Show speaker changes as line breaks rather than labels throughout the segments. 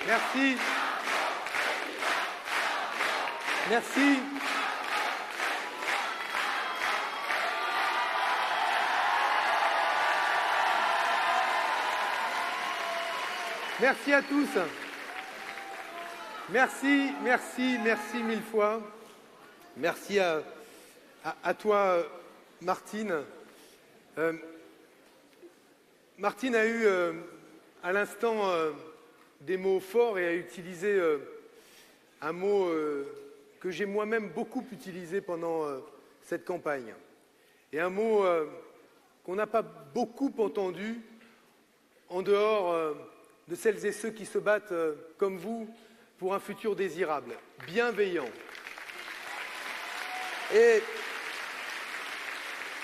Merci. Merci. Merci à tous. Merci, merci, merci mille fois. Merci à toi, Martine. Martine a eu à l'instant des mots forts et a utilisé un mot que j'ai moi-même beaucoup utilisé pendant cette campagne. Et un mot qu'on n'a pas beaucoup entendu en dehors de celles et ceux qui se battent comme vous pour un futur désirable, bienveillant. Et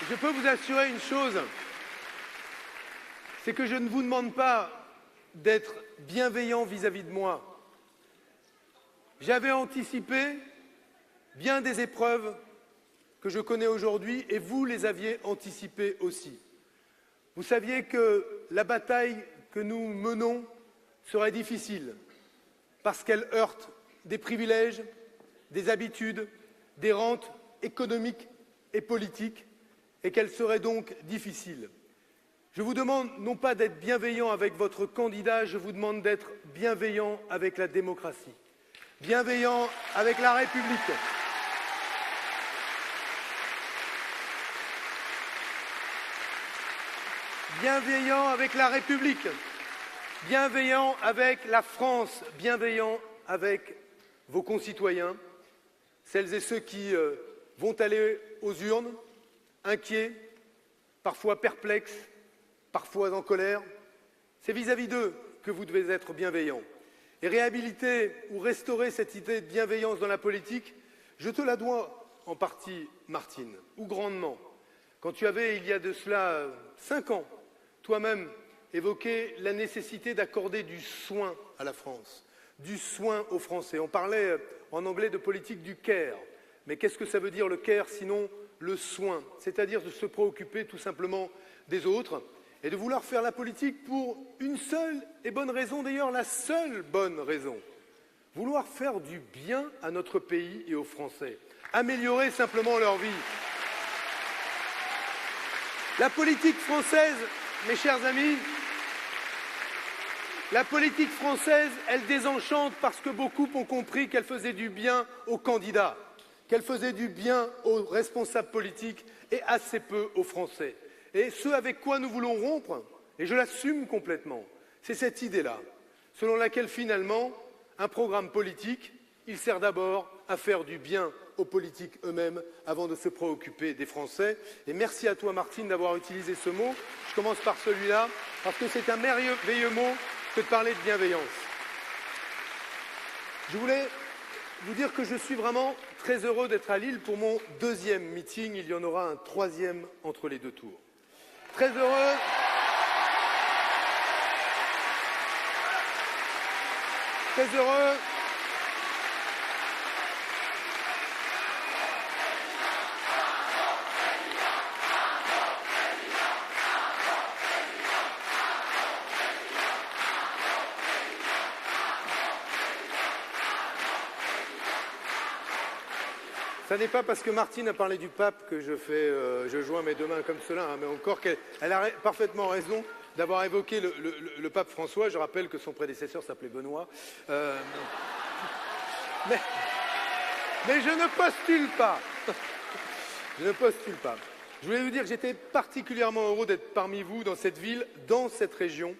je peux vous assurer une chose, c'est que je ne vous demande pas d'être bienveillant vis-à-vis de moi. J'avais anticipé bien des épreuves que je connais aujourd'hui et vous les aviez anticipées aussi. Vous saviez que la bataille que nous menons serait difficile parce qu'elle heurte des privilèges, des habitudes, des rentes économiques et politiques et qu'elle serait donc difficile. Je vous demande non pas d'être bienveillant avec votre candidat, je vous demande d'être bienveillant avec la démocratie, bienveillant avec la République. Bienveillant avec la République, bienveillant avec la France, bienveillant avec vos concitoyens, celles et ceux qui vont aller aux urnes, inquiets, parfois perplexes, parfois en colère. C'est vis-à-vis d'eux que vous devez être bienveillant. Et réhabiliter ou restaurer cette idée de bienveillance dans la politique, je te la dois en partie, Martine, ou grandement. Quand tu avais, il y a de cela 5 ans, toi-même évoqué la nécessité d'accorder du soin à la France, du soin aux Français. On parlait en anglais de politique du care. Mais qu'est-ce que ça veut dire le care sinon le soin? C'est-à-dire de se préoccuper tout simplement des autres et de vouloir faire la politique pour une seule et bonne raison, d'ailleurs la seule bonne raison. Vouloir faire du bien à notre pays et aux Français. Améliorer simplement leur vie. La politique française, mes chers amis, la politique française, elle désenchante parce que beaucoup ont compris qu'elle faisait du bien aux candidats, qu'elle faisait du bien aux responsables politiques et assez peu aux Français. Et ce avec quoi nous voulons rompre, et je l'assume complètement, c'est cette idée-là, selon laquelle finalement, un programme politique, il sert d'abord à faire du bien aux politiques eux-mêmes avant de se préoccuper des Français. Et merci à toi, Martine, d'avoir utilisé ce mot. Je commence par celui-là, parce que c'est un merveilleux mot que de parler de bienveillance. Je voulais vous dire que je suis vraiment très heureux d'être à Lille pour mon 2e meeting. Il y en aura un 3e entre les 2 tours. Très heureux. Très heureux. Ça n'est pas parce que Martine a parlé du pape que je joins mes 2 mains comme cela, hein, mais encore qu'elle a parfaitement raison d'avoir évoqué le pape François. Je rappelle que son prédécesseur s'appelait Benoît. Mais je ne postule pas. Je ne postule pas. Je voulais vous dire que j'étais particulièrement heureux d'être parmi vous dans cette ville, dans cette région,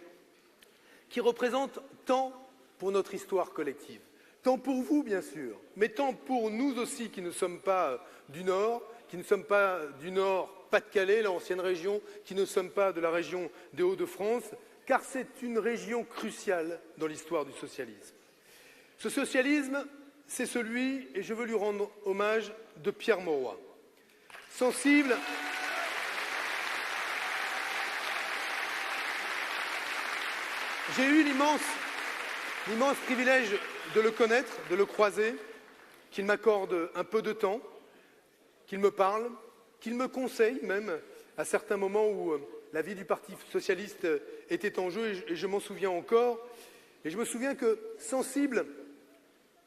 qui représente tant pour notre histoire collective. Tant pour vous, bien sûr, mais tant pour nous aussi qui ne sommes pas du Nord, qui ne sommes pas du Nord Pas-de-Calais, l'ancienne région, qui ne sommes pas de la région des Hauts-de-France, car c'est une région cruciale dans l'histoire du socialisme. Ce socialisme, c'est celui, et je veux lui rendre hommage, de Pierre Mauroy. Sensible... J'ai eu l'immense privilège de le connaître, de le croiser, qu'il m'accorde un peu de temps, qu'il me parle, qu'il me conseille même à certains moments où la vie du Parti socialiste était en jeu, et je m'en souviens encore. Et je me souviens que, sensible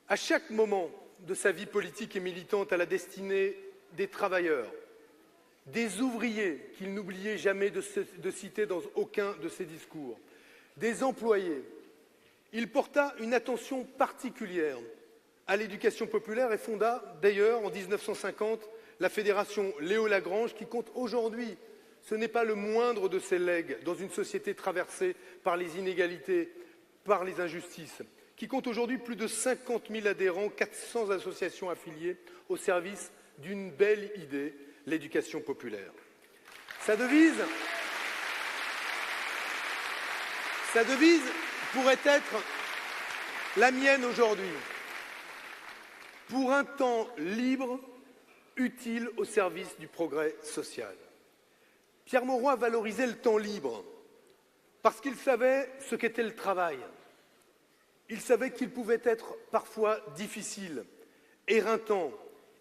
à chaque moment de sa vie politique et militante à la destinée des travailleurs, des ouvriers qu'il n'oubliait jamais de citer dans aucun de ses discours, des employés, il porta une attention particulière à l'éducation populaire et fonda d'ailleurs en 1950 la Fédération Léo Lagrange qui compte aujourd'hui, ce n'est pas le moindre de ses legs dans une société traversée par les inégalités, par les injustices, qui compte aujourd'hui plus de 50 000 adhérents, 400 associations affiliées au service d'une belle idée, l'éducation populaire. Sa devise pourrait être la mienne aujourd'hui. Pour un temps libre, utile au service du progrès social. Pierre Mauroy valorisait le temps libre parce qu'il savait ce qu'était le travail. Il savait qu'il pouvait être parfois difficile, éreintant,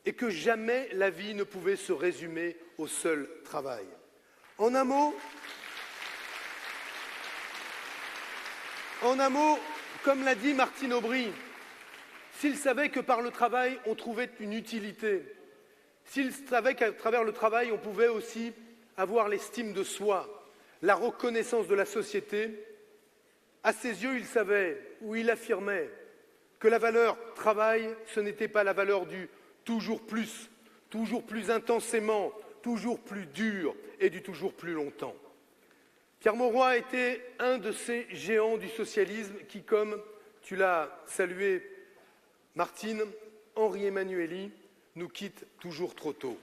et que jamais la vie ne pouvait se résumer au seul travail. En un mot, comme l'a dit Martine Aubry, s'il savait que par le travail, on trouvait une utilité, s'il savait qu'à travers le travail, on pouvait aussi avoir l'estime de soi, la reconnaissance de la société, à ses yeux, il savait, ou il affirmait, que la valeur travail, ce n'était pas la valeur du toujours plus intensément, toujours plus dur et du toujours plus longtemps. Pierre Mauroy était un de ces géants du socialisme qui, comme tu l'as salué, Martine, Henri Emmanuelli, nous quitte toujours trop tôt.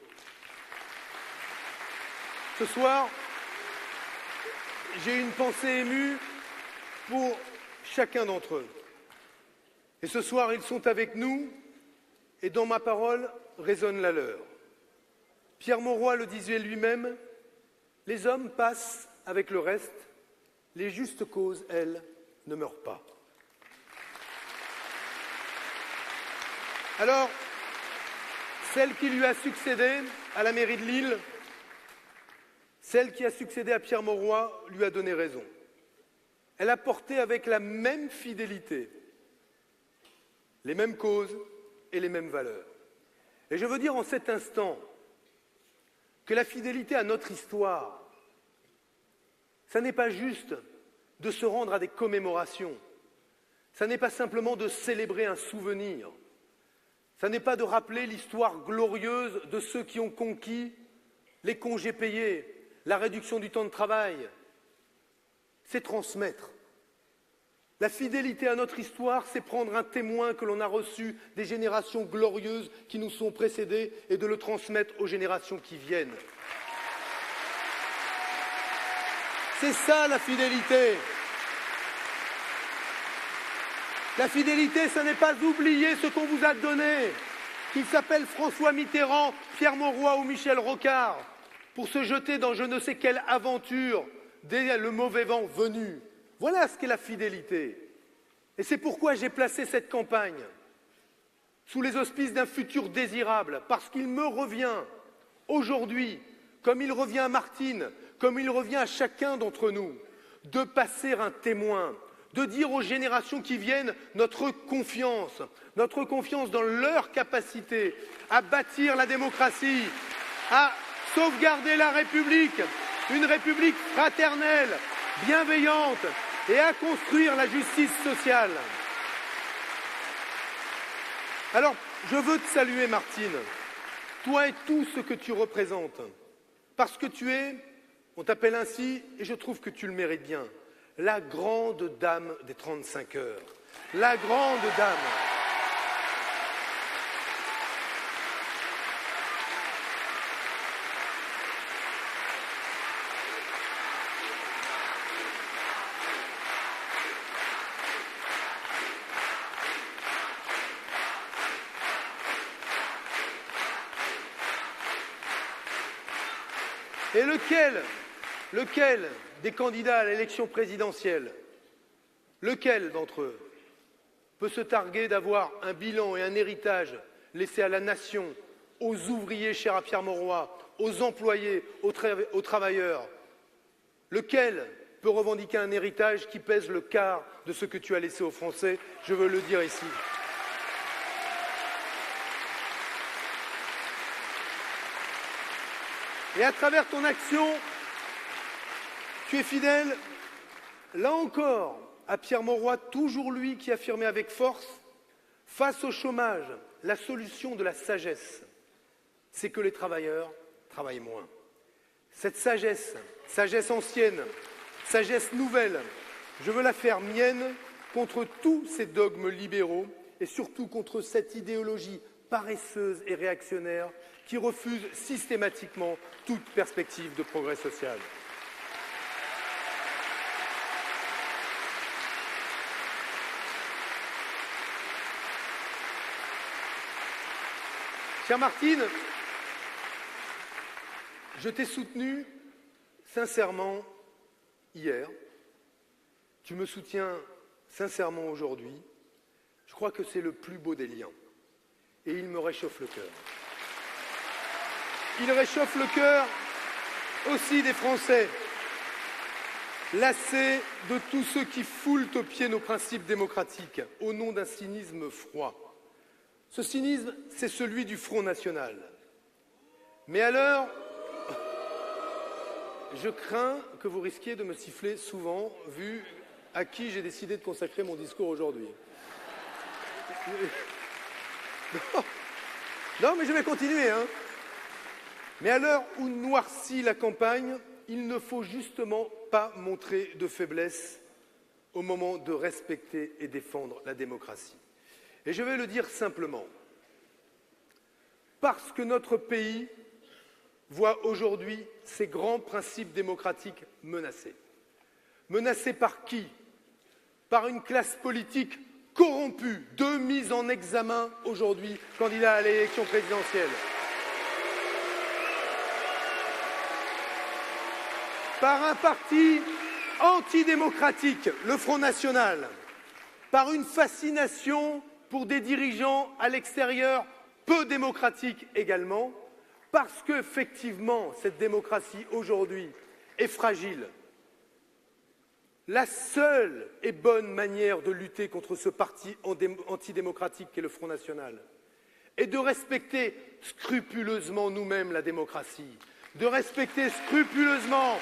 Ce soir, j'ai une pensée émue pour chacun d'entre eux. Et ce soir, ils sont avec nous, et dans ma parole résonne la leur. Pierre Mauroy le disait lui-même, les hommes passent avec le reste, les justes causes, elles, ne meurent pas. Alors, celle qui lui a succédé à la mairie de Lille, celle qui a succédé à Pierre Mauroy, lui a donné raison. Elle a porté avec la même fidélité les mêmes causes et les mêmes valeurs. Et je veux dire en cet instant que la fidélité à notre histoire, ça n'est pas juste de se rendre à des commémorations, ça n'est pas simplement de célébrer un souvenir, ça n'est pas de rappeler l'histoire glorieuse de ceux qui ont conquis les congés payés, la réduction du temps de travail, c'est transmettre. La fidélité à notre histoire, c'est prendre un témoin que l'on a reçu des générations glorieuses qui nous sont précédées et de le transmettre aux générations qui viennent. C'est ça la fidélité. La fidélité, ce n'est pas oublier ce qu'on vous a donné, qu'il s'appelle François Mitterrand, Pierre Mauroy ou Michel Rocard, pour se jeter dans je ne sais quelle aventure dès le mauvais vent venu. Voilà ce qu'est la fidélité. Et c'est pourquoi j'ai placé cette campagne sous les auspices d'un futur désirable, parce qu'il me revient aujourd'hui, comme il revient à Martine, comme il revient à chacun d'entre nous, de passer un témoin, de dire aux générations qui viennent notre confiance dans leur capacité à bâtir la démocratie, à sauvegarder la République, une République fraternelle, bienveillante, et à construire la justice sociale. Alors, je veux te saluer, Martine, toi et tout ce que tu représentes, parce que tu es, on t'appelle ainsi, et je trouve que tu le mérites bien, la grande dame des 35 heures. La grande dame. Et lequel des candidats à l'élection présidentielle, lequel d'entre eux peut se targuer d'avoir un bilan et un héritage laissé à la nation, aux ouvriers chers à Pierre Mauroy, aux employés, aux travailleurs? Lequel peut revendiquer un héritage qui pèse le quart de ce que tu as laissé aux Français. Je veux le dire ici. Et à travers ton action, tu es fidèle, là encore, à Pierre Mauroy, toujours lui qui affirmait avec force, face au chômage, la solution de la sagesse, c'est que les travailleurs travaillent moins. Cette sagesse, sagesse ancienne, sagesse nouvelle, je veux la faire mienne contre tous ces dogmes libéraux et surtout contre cette idéologie paresseuse et réactionnaire qui refuse systématiquement toute perspective de progrès social. Chère Martine, je t'ai soutenue sincèrement hier. Tu me soutiens sincèrement aujourd'hui. Je crois que c'est le plus beau des liens. Et il me réchauffe le cœur. Il réchauffe le cœur aussi des Français, lassés de tous ceux qui foulent aux pieds nos principes démocratiques au nom d'un cynisme froid. Ce cynisme, c'est celui du Front National. Mais alors, je crains que vous risquiez de me siffler souvent, vu à qui j'ai décidé de consacrer mon discours aujourd'hui. Non, mais je vais continuer, hein. Mais à l'heure où noircit la campagne, il ne faut justement pas montrer de faiblesse au moment de respecter et défendre la démocratie. Et je vais le dire simplement. Parce que notre pays voit aujourd'hui ses grands principes démocratiques menacés. Menacés par qui? Par une classe politique corrompue, deux mises en examen aujourd'hui, candidats à l'élection présidentielle. Par un parti antidémocratique, le Front National, par une fascination pour des dirigeants à l'extérieur peu démocratiques également, parce qu'effectivement, cette démocratie aujourd'hui est fragile. La seule et bonne manière de lutter contre ce parti antidémocratique qu'est le Front National est de respecter scrupuleusement nous-mêmes la démocratie, de respecter scrupuleusement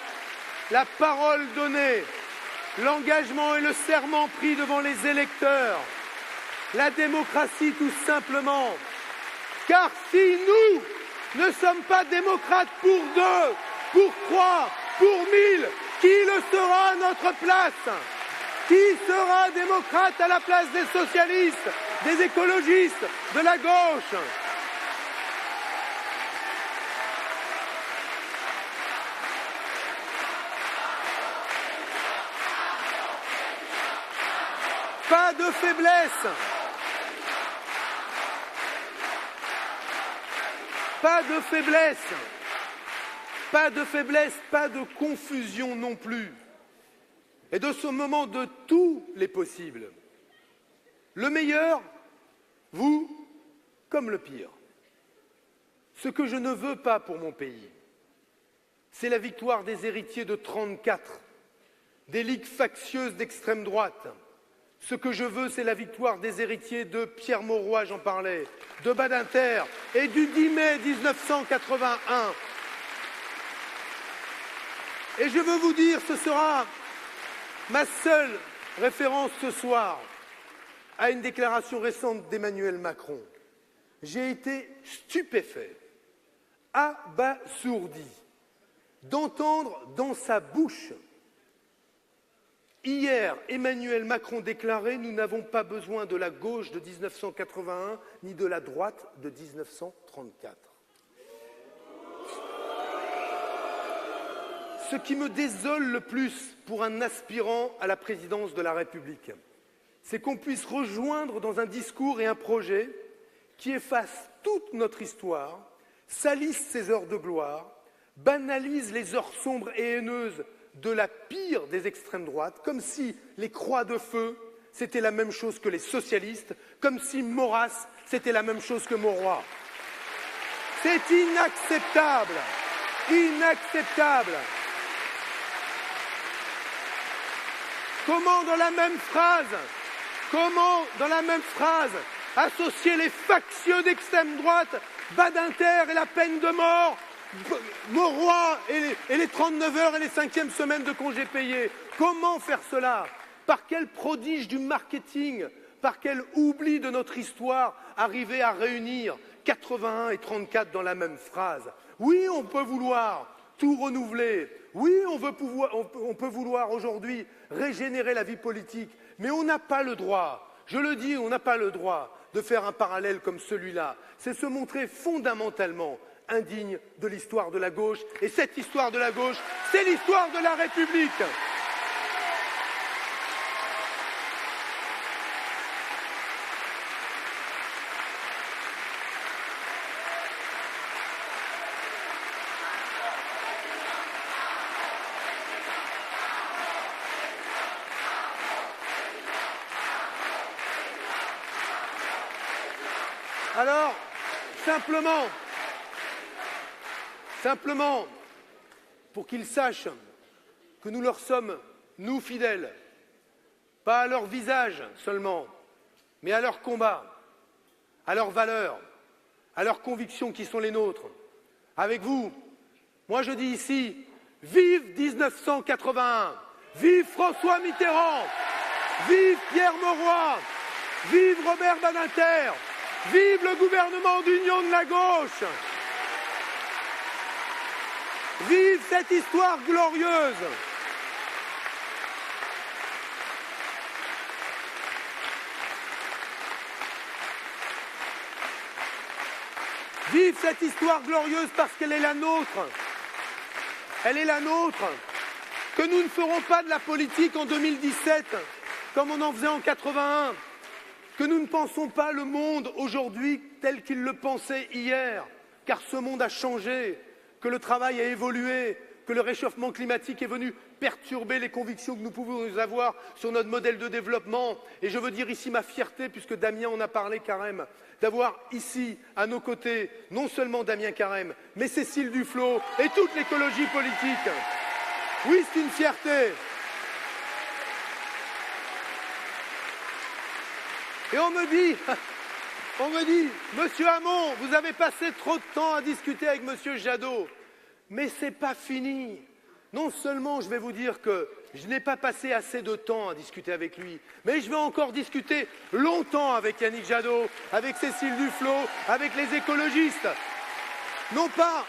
la parole donnée, l'engagement et le serment pris devant les électeurs, la démocratie tout simplement. Car si nous ne sommes pas démocrates pour 2, pour 3, pour 1000, qui le sera à notre place? Qui sera démocrate à la place des socialistes, des écologistes, de la gauche? Pas de faiblesse. Pas de faiblesse. Pas de faiblesse, pas de confusion non plus. Et de ce moment de tous les possibles, le meilleur, vous, comme le pire. Ce que je ne veux pas pour mon pays, c'est la victoire des héritiers de 34, des ligues factieuses d'extrême droite. Ce que je veux, c'est la victoire des héritiers de Pierre Mauroy, j'en parlais, de Badinter et du 10 mai 1981. Et je veux vous dire, ce sera ma seule référence ce soir à une déclaration récente d'Emmanuel Macron. J'ai été stupéfait, abasourdi, d'entendre dans sa bouche. Hier, Emmanuel Macron déclarait « Nous n'avons pas besoin de la gauche de 1981 ni de la droite de 1934 ». Ce qui me désole le plus pour un aspirant à la présidence de la République, c'est qu'on puisse rejoindre dans un discours et un projet qui efface toute notre histoire, salisse ses heures de gloire, banalise les heures sombres et haineuses de la pire des extrêmes droites, comme si les croix de feu, c'était la même chose que les socialistes, comme si Maurras, c'était la même chose que Mauroy. C'est inacceptable. Inacceptable. Comment dans la même phrase, associer les factieux d'extrême droite, Badinter et la peine de mort, Mauroy et les 39 heures et les 5e semaines de congés payés? Comment faire cela? Par quel prodige du marketing, par quel oubli de notre histoire arriver à réunir 81 et 34 dans la même phrase? Oui, on peut vouloir tout renouveler. Oui, on peut vouloir aujourd'hui régénérer la vie politique, mais on n'a pas le droit, je le dis, on n'a pas le droit de faire un parallèle comme celui-là. C'est se montrer fondamentalement indigne de l'histoire de la gauche. Et cette histoire de la gauche, c'est l'histoire de la République. Alors, simplement, pour qu'ils sachent que nous leur sommes, nous fidèles, pas à leur visage seulement, mais à leur combat, à leurs valeurs, à leurs convictions qui sont les nôtres. Avec vous, moi je dis ici, vive 1981, vive François Mitterrand, vive Pierre Mauroy, vive Robert Badinter, vive le gouvernement d'union de la gauche! Vive cette histoire glorieuse! Vive cette histoire glorieuse parce qu'elle est la nôtre! Elle est la nôtre! Que nous ne ferons pas de la politique en 2017 comme on en faisait en 81. Que nous ne pensons pas le monde aujourd'hui tel qu'il le pensait hier, car ce monde a changé, que le travail a évolué, que le réchauffement climatique est venu perturber les convictions que nous pouvons avoir sur notre modèle de développement. Et je veux dire ici ma fierté, puisque Damien en a parlé, Carême, d'avoir ici, à nos côtés, non seulement Damien Carême, mais Cécile Duflot et toute l'écologie politique. Oui, c'est une fierté. Et on me dit, Monsieur Hamon, vous avez passé trop de temps à discuter avec Monsieur Jadot. Mais c'est pas fini. Non seulement je vais vous dire que je n'ai pas passé assez de temps à discuter avec lui, mais je vais encore discuter longtemps avec Yannick Jadot, avec Cécile Duflot, avec les écologistes. Non pas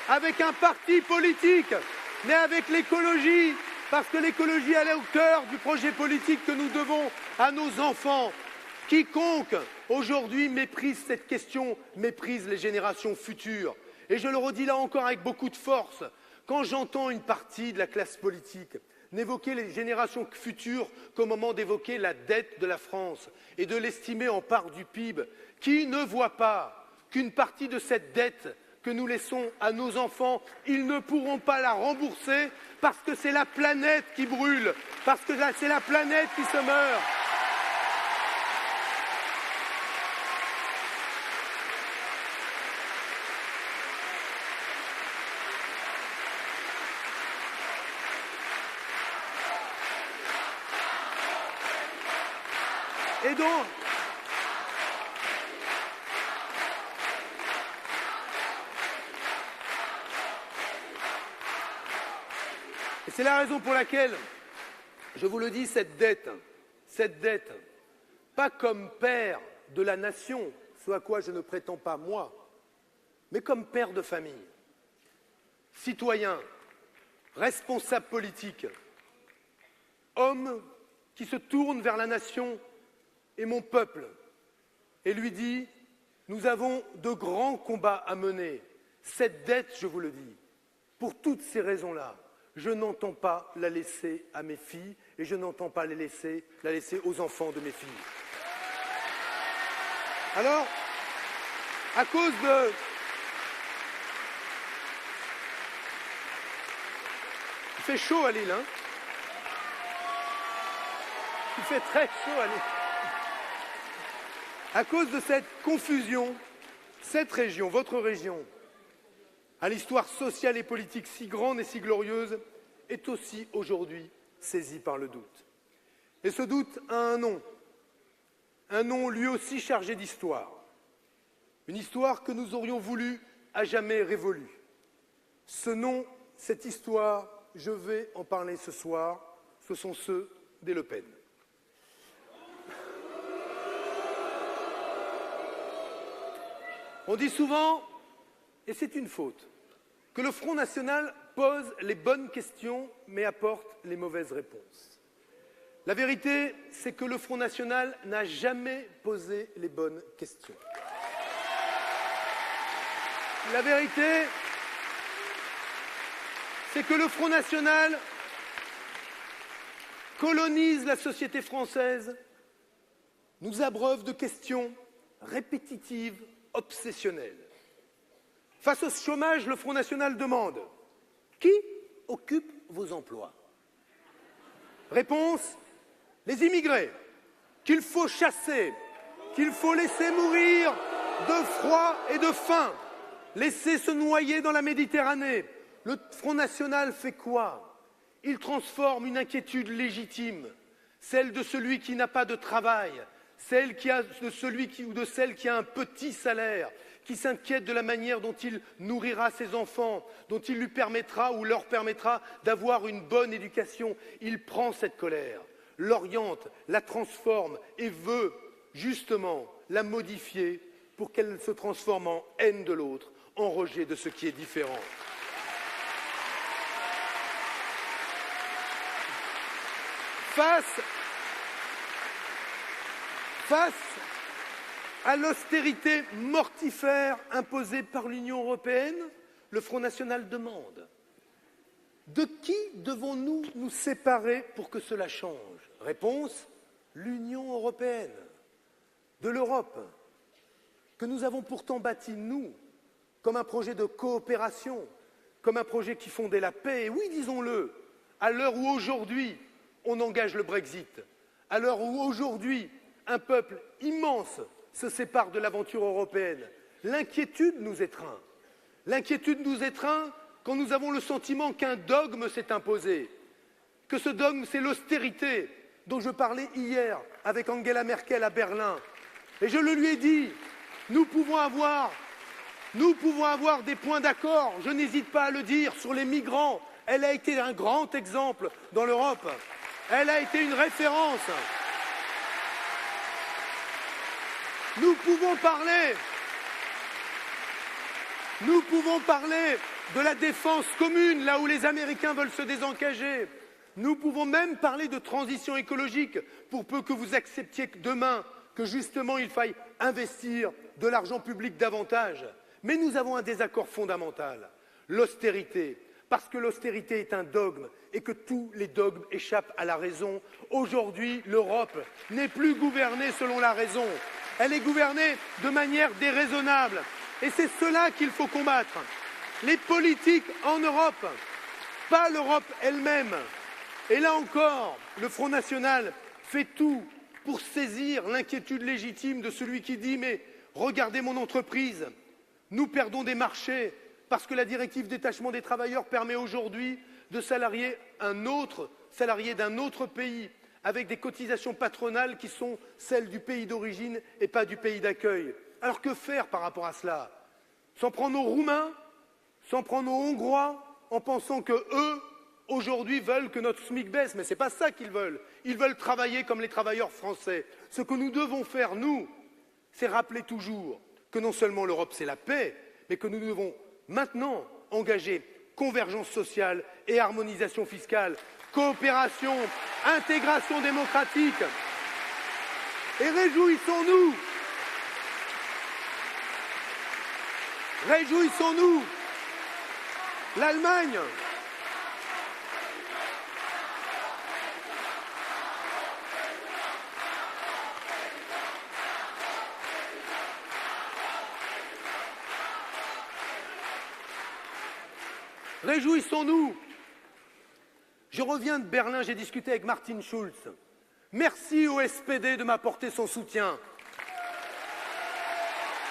avec un parti politique, mais avec l'écologie. Parce que l'écologie, elle est au cœur du projet politique que nous devons à nos enfants. Quiconque, aujourd'hui, méprise cette question, méprise les générations futures. Et je le redis là encore avec beaucoup de force, quand j'entends une partie de la classe politique n'évoquer les générations futures qu'au moment d'évoquer la dette de la France et de l'estimer en part du PIB, qui ne voit pas qu'une partie de cette dette que nous laissons à nos enfants, ils ne pourront pas la rembourser parce que c'est la planète qui brûle, parce que c'est la planète qui se meurt. Et donc, c'est la raison pour laquelle, je vous le dis, cette dette, pas comme père de la nation, ce à quoi je ne prétends pas moi, mais comme père de famille, citoyen, responsable politique, homme qui se tourne vers la nation et mon peuple et lui dit « Nous avons de grands combats à mener. Cette dette, je vous le dis, pour toutes ces raisons-là, je n'entends pas la laisser à mes filles et je n'entends pas la laisser aux enfants de mes filles. » Alors, à cause de... Il fait chaud à Lille, hein? Il fait très chaud à Lille. À cause de cette confusion, cette région, votre région, à l'histoire sociale et politique si grande et si glorieuse, est aussi aujourd'hui saisis par le doute. Et ce doute a un nom lui aussi chargé d'histoire, une histoire que nous aurions voulu à jamais révolue. Ce nom, cette histoire, je vais en parler ce soir, ce sont ceux des Le Pen. On dit souvent, et c'est une faute, que le Front National pose les bonnes questions mais apporte les mauvaises réponses. La vérité, c'est que le Front National n'a jamais posé les bonnes questions. La vérité, c'est que le Front National colonise la société française, nous abreuve de questions répétitives, obsessionnelles. Face au chômage, le Front National demande « Qui occupe vos emplois ?» Réponse « Les immigrés, qu'il faut chasser, qu'il faut laisser mourir de froid et de faim, laisser se noyer dans la Méditerranée. » Le Front National fait quoi? Il transforme une inquiétude légitime, celle de celui qui n'a pas de travail, celle de celui ou de celle qui a un petit salaire, qui s'inquiète de la manière dont il nourrira ses enfants, dont il lui permettra ou leur permettra d'avoir une bonne éducation. Il prend cette colère, l'oriente, la transforme et veut justement la modifier pour qu'elle se transforme en haine de l'autre, en rejet de ce qui est différent. Face à l'austérité mortifère imposée par l'Union européenne, le Front National demande « De qui devons-nous nous séparer pour que cela change ?» Réponse « L'Union européenne, de l'Europe, que nous avons pourtant bâti, nous, comme un projet de coopération, comme un projet qui fondait la paix. Et oui, disons-le, à l'heure où aujourd'hui, on engage le Brexit, à l'heure où aujourd'hui un peuple immense se sépare de l'aventure européenne. L'inquiétude nous étreint. L'inquiétude nous étreint quand nous avons le sentiment qu'un dogme s'est imposé, que ce dogme, c'est l'austérité dont je parlais hier avec Angela Merkel à Berlin. Et je le lui ai dit, nous pouvons avoir des points d'accord, je n'hésite pas à le dire, sur les migrants. Elle a été un grand exemple dans l'Europe. Elle a été une référence. Nous pouvons parler de la défense commune, là où les Américains veulent se désengager. Nous pouvons même parler de transition écologique, pour peu que vous acceptiez que demain, que justement il faille investir de l'argent public davantage. Mais nous avons un désaccord fondamental, l'austérité. Parce que l'austérité est un dogme et que tous les dogmes échappent à la raison. Aujourd'hui, l'Europe n'est plus gouvernée selon la raison. Elle est gouvernée de manière déraisonnable. Et c'est cela qu'il faut combattre. Les politiques en Europe, pas l'Europe elle-même. Et là encore, le Front National fait tout pour saisir l'inquiétude légitime de celui qui dit « Mais regardez mon entreprise, nous perdons des marchés ». Parce que la directive détachement des travailleurs permet aujourd'hui de salarier un autre salarié d'un autre pays avec des cotisations patronales qui sont celles du pays d'origine et pas du pays d'accueil. Alors que faire par rapport à cela? S'en prendre aux Roumains? S'en prendre aux Hongrois en pensant que eux, aujourd'hui, veulent que notre SMIC baisse? Mais ce n'est pas ça qu'ils veulent. Ils veulent travailler comme les travailleurs français. Ce que nous devons faire, nous, c'est rappeler toujours que non seulement l'Europe, c'est la paix, mais que nous devons maintenant engager convergence sociale et harmonisation fiscale, coopération, intégration démocratique. Et réjouissons-nous, l'Allemagne, réjouissons-nous. Je reviens de Berlin, j'ai discuté avec Martin Schulz. Merci au SPD de m'apporter son soutien.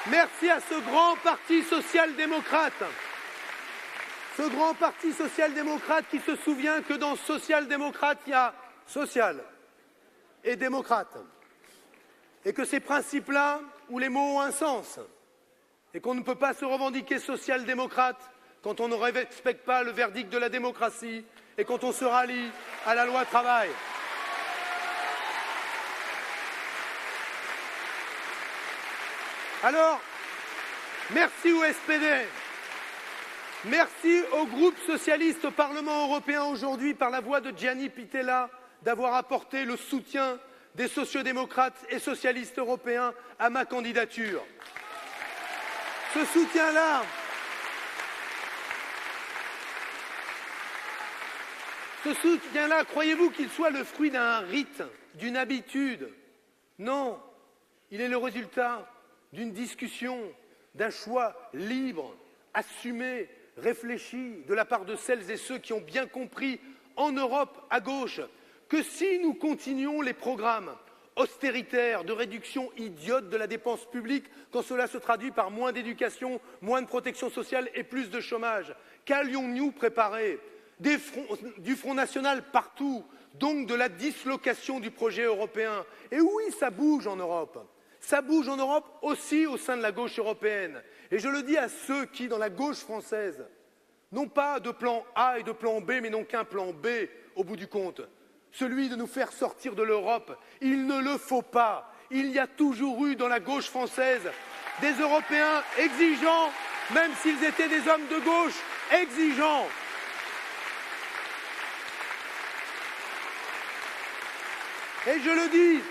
Merci à ce grand parti social-démocrate. Ce grand parti social-démocrate qui se souvient que dans social-démocrate, il y a social et démocrate. Et que ces principes-là, où les mots ont un sens, et qu'on ne peut pas se revendiquer social-démocrate quand on ne respecte pas le verdict de la démocratie et quand on se rallie à la loi travail. Alors, merci au SPD, merci au groupe socialiste au Parlement européen aujourd'hui, par la voix de Gianni Pittella, d'avoir apporté le soutien des sociodémocrates et socialistes européens à ma candidature. Ce soutien-là, croyez-vous qu'il soit le fruit d'un rite, d'une habitude? Non, il est le résultat d'une discussion, d'un choix libre, assumé, réfléchi de la part de celles et ceux qui ont bien compris en Europe, à gauche, que si nous continuons les programmes austéritaires de réduction idiote de la dépense publique, quand cela se traduit par moins d'éducation, moins de protection sociale et plus de chômage, qu'allions-nous préparer? Du Front National partout, donc de la dislocation du projet européen. Et oui, ça bouge en Europe. Ça bouge en Europe aussi au sein de la gauche européenne. Et je le dis à ceux qui, dans la gauche française, n'ont pas de plan A et de plan B, mais n'ont qu'un plan B au bout du compte. Celui de nous faire sortir de l'Europe. Il ne le faut pas. Il y a toujours eu dans la gauche française des Européens exigeants, même s'ils étaient des hommes de gauche exigeants. Et je le dis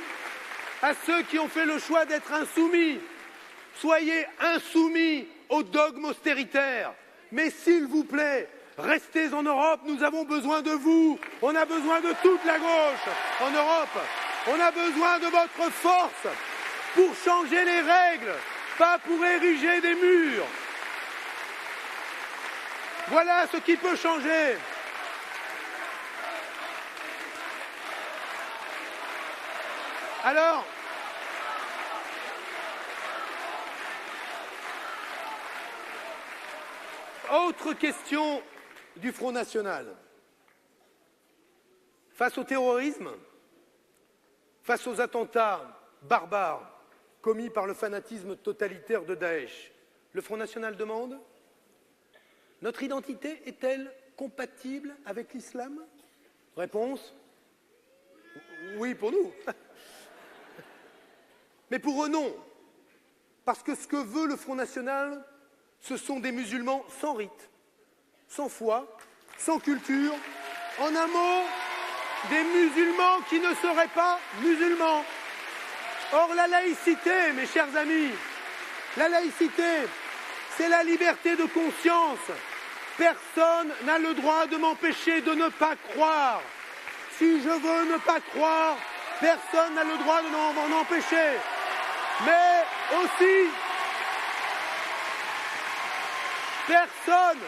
à ceux qui ont fait le choix d'être insoumis, soyez insoumis aux dogmes austéritaires. Mais s'il vous plaît, restez en Europe, nous avons besoin de vous. On a besoin de toute la gauche en Europe. On a besoin de votre force pour changer les règles, pas pour ériger des murs. Voilà ce qui peut changer. Alors, autre question du Front National. Face au terrorisme, face aux attentats barbares commis par le fanatisme totalitaire de Daesh, le Front National demande: notre identité est-elle compatible avec l'islam? Réponse: oui pour nous. Mais pour eux, non. Parce que ce que veut le Front National, ce sont des musulmans sans rite, sans foi, sans culture. En un mot, des musulmans qui ne seraient pas musulmans. Or, la laïcité, mes chers amis, la laïcité, c'est la liberté de conscience. Personne n'a le droit de m'empêcher de ne pas croire. Si je veux ne pas croire, personne n'a le droit de m'en empêcher. Mais aussi, personne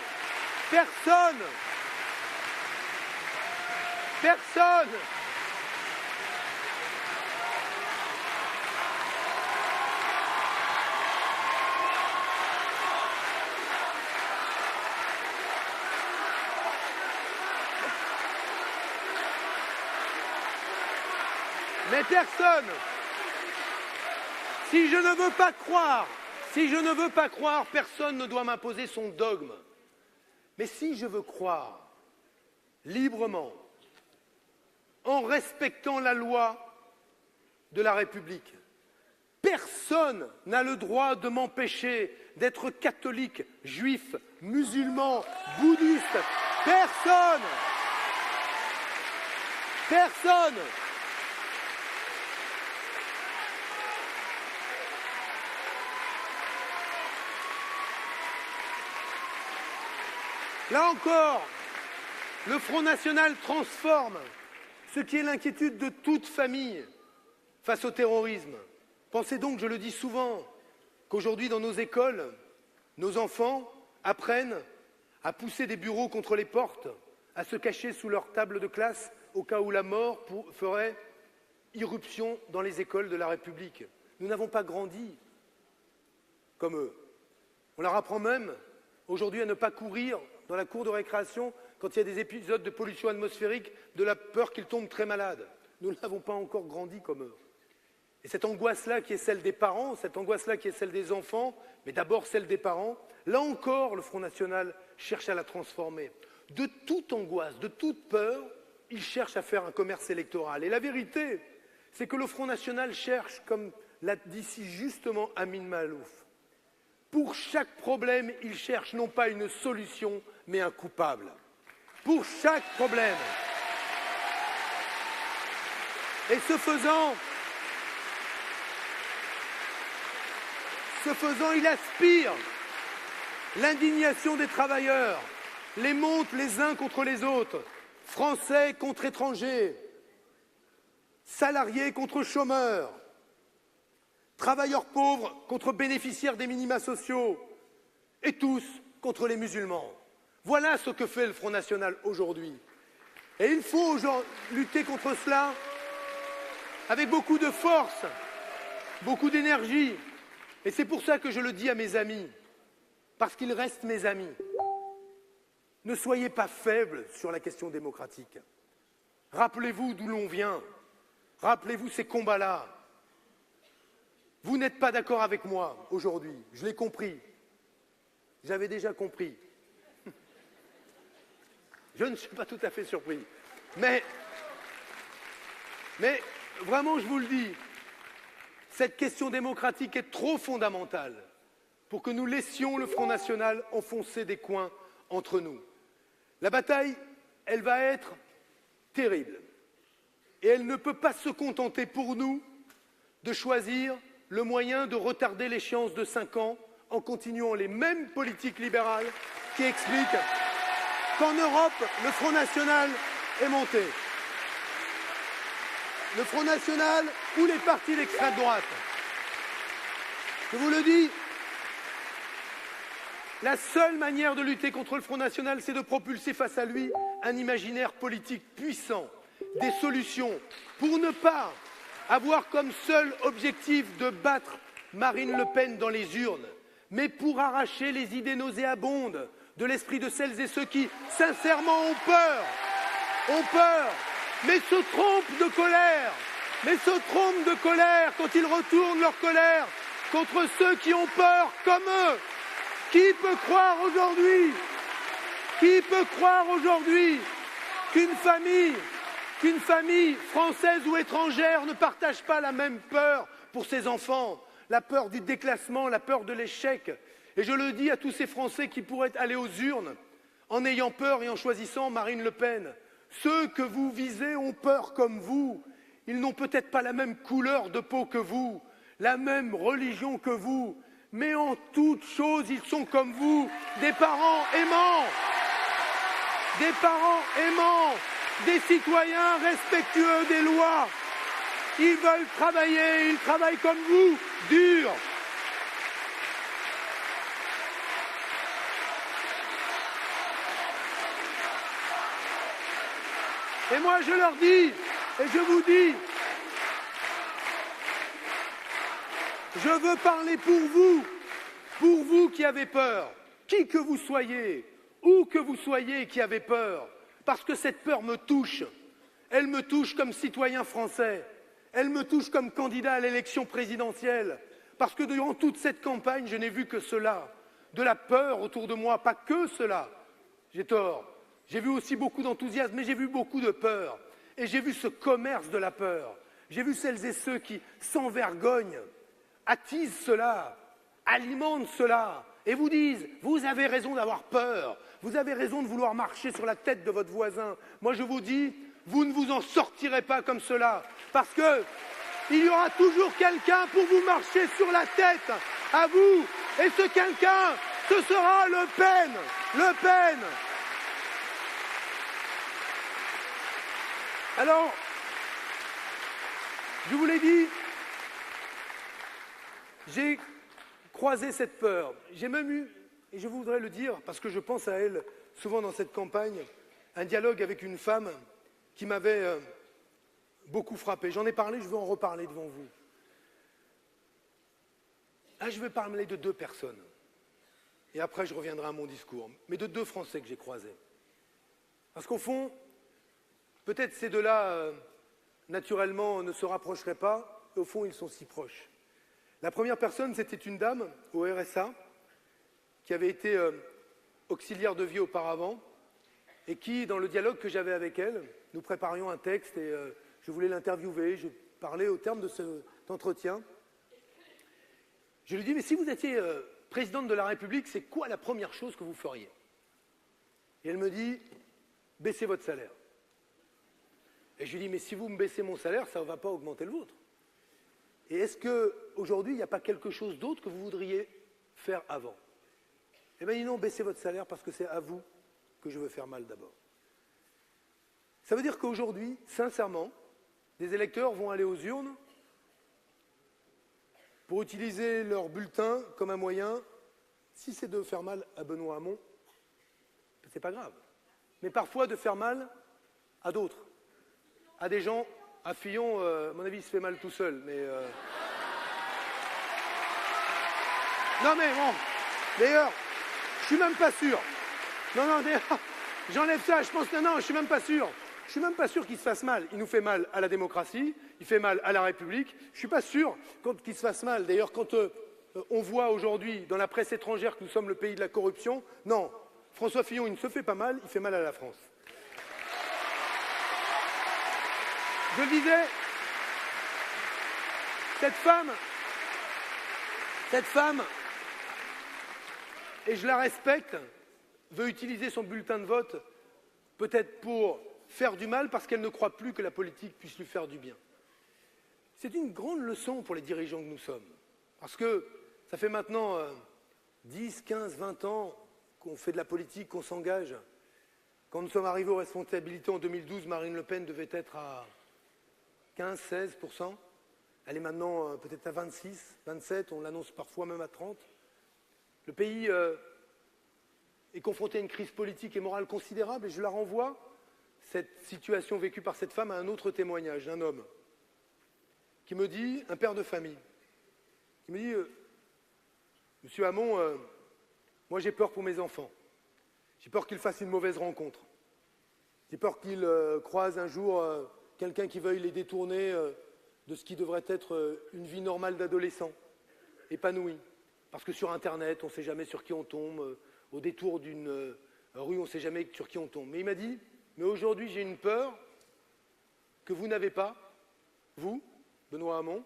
si je ne veux pas croire, personne ne doit m'imposer son dogme. Mais si je veux croire librement, en respectant la loi de la République, personne n'a le droit de m'empêcher d'être catholique, juif, musulman, bouddhiste. Personne. Personne. Là encore, le Front National transforme ce qui est l'inquiétude de toute famille face au terrorisme. Pensez donc, je le dis souvent, qu'aujourd'hui dans nos écoles, nos enfants apprennent à pousser des bureaux contre les portes, à se cacher sous leur table de classe au cas où la mort ferait irruption dans les écoles de la République. Nous n'avons pas grandi comme eux. On leur apprend même aujourd'hui à ne pas courir dans la cour de récréation, quand il y a des épisodes de pollution atmosphérique, de la peur qu'ils tombent très malades. Nous n'avons pas encore grandi comme eux. Et cette angoisse-là qui est celle des parents, cette angoisse-là qui est celle des enfants, mais d'abord celle des parents, là encore, le Front National cherche à la transformer. De toute angoisse, de toute peur, il cherche à faire un commerce électoral. Et la vérité, c'est que le Front National cherche, comme l'a dit si justement Amin Maalouf, pour chaque problème, il cherche non pas une solution, mais un coupable. Pour chaque problème. Et ce faisant, il aspire l'indignation des travailleurs, les monte les uns contre les autres, Français contre étrangers, salariés contre chômeurs, travailleurs pauvres contre bénéficiaires des minima sociaux, et tous contre les musulmans. Voilà ce que fait le Front National aujourd'hui. Et il faut lutter contre cela avec beaucoup de force, beaucoup d'énergie. Et c'est pour ça que je le dis à mes amis, parce qu'ils restent mes amis. Ne soyez pas faibles sur la question démocratique. Rappelez-vous d'où l'on vient. Rappelez-vous ces combats-là. Vous n'êtes pas d'accord avec moi aujourd'hui, je l'ai compris. J'avais déjà compris. Je ne suis pas tout à fait surpris. Mais vraiment, je vous le dis, cette question démocratique est trop fondamentale pour que nous laissions le Front National enfoncer des coins entre nous. La bataille, elle va être terrible. Et elle ne peut pas se contenter pour nous de choisir le moyen de retarder l'échéance de 5 ans en continuant les mêmes politiques libérales qui expliquent qu'en Europe, le Front National est monté. Le Front National ou les partis d'extrême droite. Je vous le dis, la seule manière de lutter contre le Front National, c'est de propulser face à lui un imaginaire politique puissant, des solutions, pour ne pas avoir comme seul objectif de battre Marine Le Pen dans les urnes, mais pour arracher les idées nauséabondes de l'esprit de celles et ceux qui, sincèrement, ont peur, mais se trompent de colère, quand ils retournent leur colère contre ceux qui ont peur comme eux. Qui peut croire aujourd'hui qu'une famille française ou étrangère ne partage pas la même peur pour ses enfants, la peur du déclassement, la peur de l'échec. Et je le dis à tous ces Français qui pourraient aller aux urnes en ayant peur et en choisissant Marine Le Pen. Ceux que vous visez ont peur comme vous. Ils n'ont peut-être pas la même couleur de peau que vous, la même religion que vous, mais en toute chose, ils sont comme vous, des parents aimants, des citoyens respectueux des lois. Ils veulent travailler, ils travaillent comme vous, dur. Et moi, je leur dis, et je vous dis, je veux parler pour vous qui avez peur, qui que vous soyez, où que vous soyez qui avez peur, parce que cette peur me touche. Elle me touche comme citoyen français, elle me touche comme candidat à l'élection présidentielle, parce que durant toute cette campagne, je n'ai vu que cela, de la peur autour de moi, pas que cela. J'ai tort. J'ai vu aussi beaucoup d'enthousiasme, mais j'ai vu beaucoup de peur. Et j'ai vu ce commerce de la peur. J'ai vu celles et ceux qui, sans vergogne, attisent cela, alimentent cela, et vous disent « Vous avez raison d'avoir peur, vous avez raison de vouloir marcher sur la tête de votre voisin. » Moi, je vous dis, vous ne vous en sortirez pas comme cela, parce qu'il y aura toujours quelqu'un pour vous marcher sur la tête, à vous. Et ce quelqu'un, ce sera Le Pen. Le Pen. Alors, je vous l'ai dit, j'ai croisé cette peur. J'ai même eu, et je voudrais le dire, parce que je pense à elle souvent dans cette campagne, un dialogue avec une femme qui m'avait beaucoup frappé. J'en ai parlé, je veux en reparler devant vous. Là, je vais parler de 2 personnes. et après je reviendrai à mon discours, mais de deux Français que j'ai croisés. Parce qu'au fond, peut-être ces deux-là, naturellement, ne se rapprocheraient pas, et au fond, ils sont si proches. La première personne, c'était une dame au RSA, qui avait été auxiliaire de vie auparavant, et qui, dans le dialogue que j'avais avec elle, nous préparions un texte et je voulais l'interviewer, je parlais au terme de cet entretien. Je lui dis, mais si vous étiez présidente de la République, c'est quoi la première chose que vous feriez? Et elle me dit, baissez votre salaire. Et je lui dis, mais si vous me baissez mon salaire, ça ne va pas augmenter le vôtre. Et est-ce qu'aujourd'hui, il n'y a pas quelque chose d'autre que vous voudriez faire avant? Eh bien, il dit non, baissez votre salaire parce que c'est à vous que je veux faire mal d'abord. Ça veut dire qu'aujourd'hui, sincèrement, des électeurs vont aller aux urnes pour utiliser leur bulletin comme un moyen, si c'est de faire mal à Benoît Hamon, c'est pas grave, mais parfois de faire mal à d'autres, à des gens, à Fillon, à mon avis, il se fait mal tout seul, mais... Non mais bon, d'ailleurs, je suis même pas sûr. Non, d'ailleurs, j'enlève ça, je pense, non, je suis même pas sûr. Je suis même pas sûr qu'il se fasse mal. Il nous fait mal à la démocratie, il fait mal à la République. Je suis pas sûr qu'il se fasse mal. D'ailleurs, quand on voit aujourd'hui dans la presse étrangère que nous sommes le pays de la corruption, non, François Fillon, il ne se fait pas mal, il fait mal à la France. Je le disais, cette femme, et je la respecte, veut utiliser son bulletin de vote peut-être pour faire du mal parce qu'elle ne croit plus que la politique puisse lui faire du bien. C'est une grande leçon pour les dirigeants que nous sommes. Parce que ça fait maintenant 10, 15, 20 ans qu'on fait de la politique, qu'on s'engage. Quand nous sommes arrivés aux responsabilités en 2012, Marine Le Pen devait être à 15-16%. Elle est maintenant peut-être à 26, 27, on l'annonce parfois même à 30. Le pays est confronté à une crise politique et morale considérable et je la renvoie, cette situation vécue par cette femme, à un autre témoignage d'un homme qui me dit, un père de famille, qui me dit « Monsieur Hamon, moi j'ai peur pour mes enfants. J'ai peur qu'ils fassent une mauvaise rencontre. J'ai peur qu'ils croisent un jour quelqu'un qui veuille les détourner de ce qui devrait être une vie normale d'adolescent, épanoui. Parce que sur Internet, on ne sait jamais sur qui on tombe, au détour d'une rue, on ne sait jamais sur qui on tombe. Mais il m'a dit, mais aujourd'hui j'ai une peur que vous n'avez pas, vous, Benoît Hamon,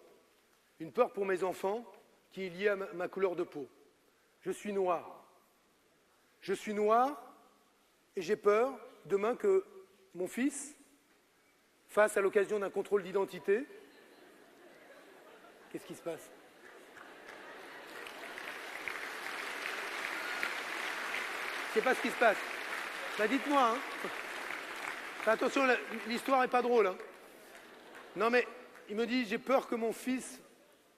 une peur pour mes enfants qui est liée à ma couleur de peau. Je suis noir. Je suis noir et j'ai peur demain que mon fils fasse à l'occasion d'un contrôle d'identité. Qu'est-ce qui se passe? Je ne sais pas ce qui se passe. Bah dites-moi, hein. Attention, l'histoire n'est pas drôle. Hein. Non mais, il me dit, j'ai peur que mon fils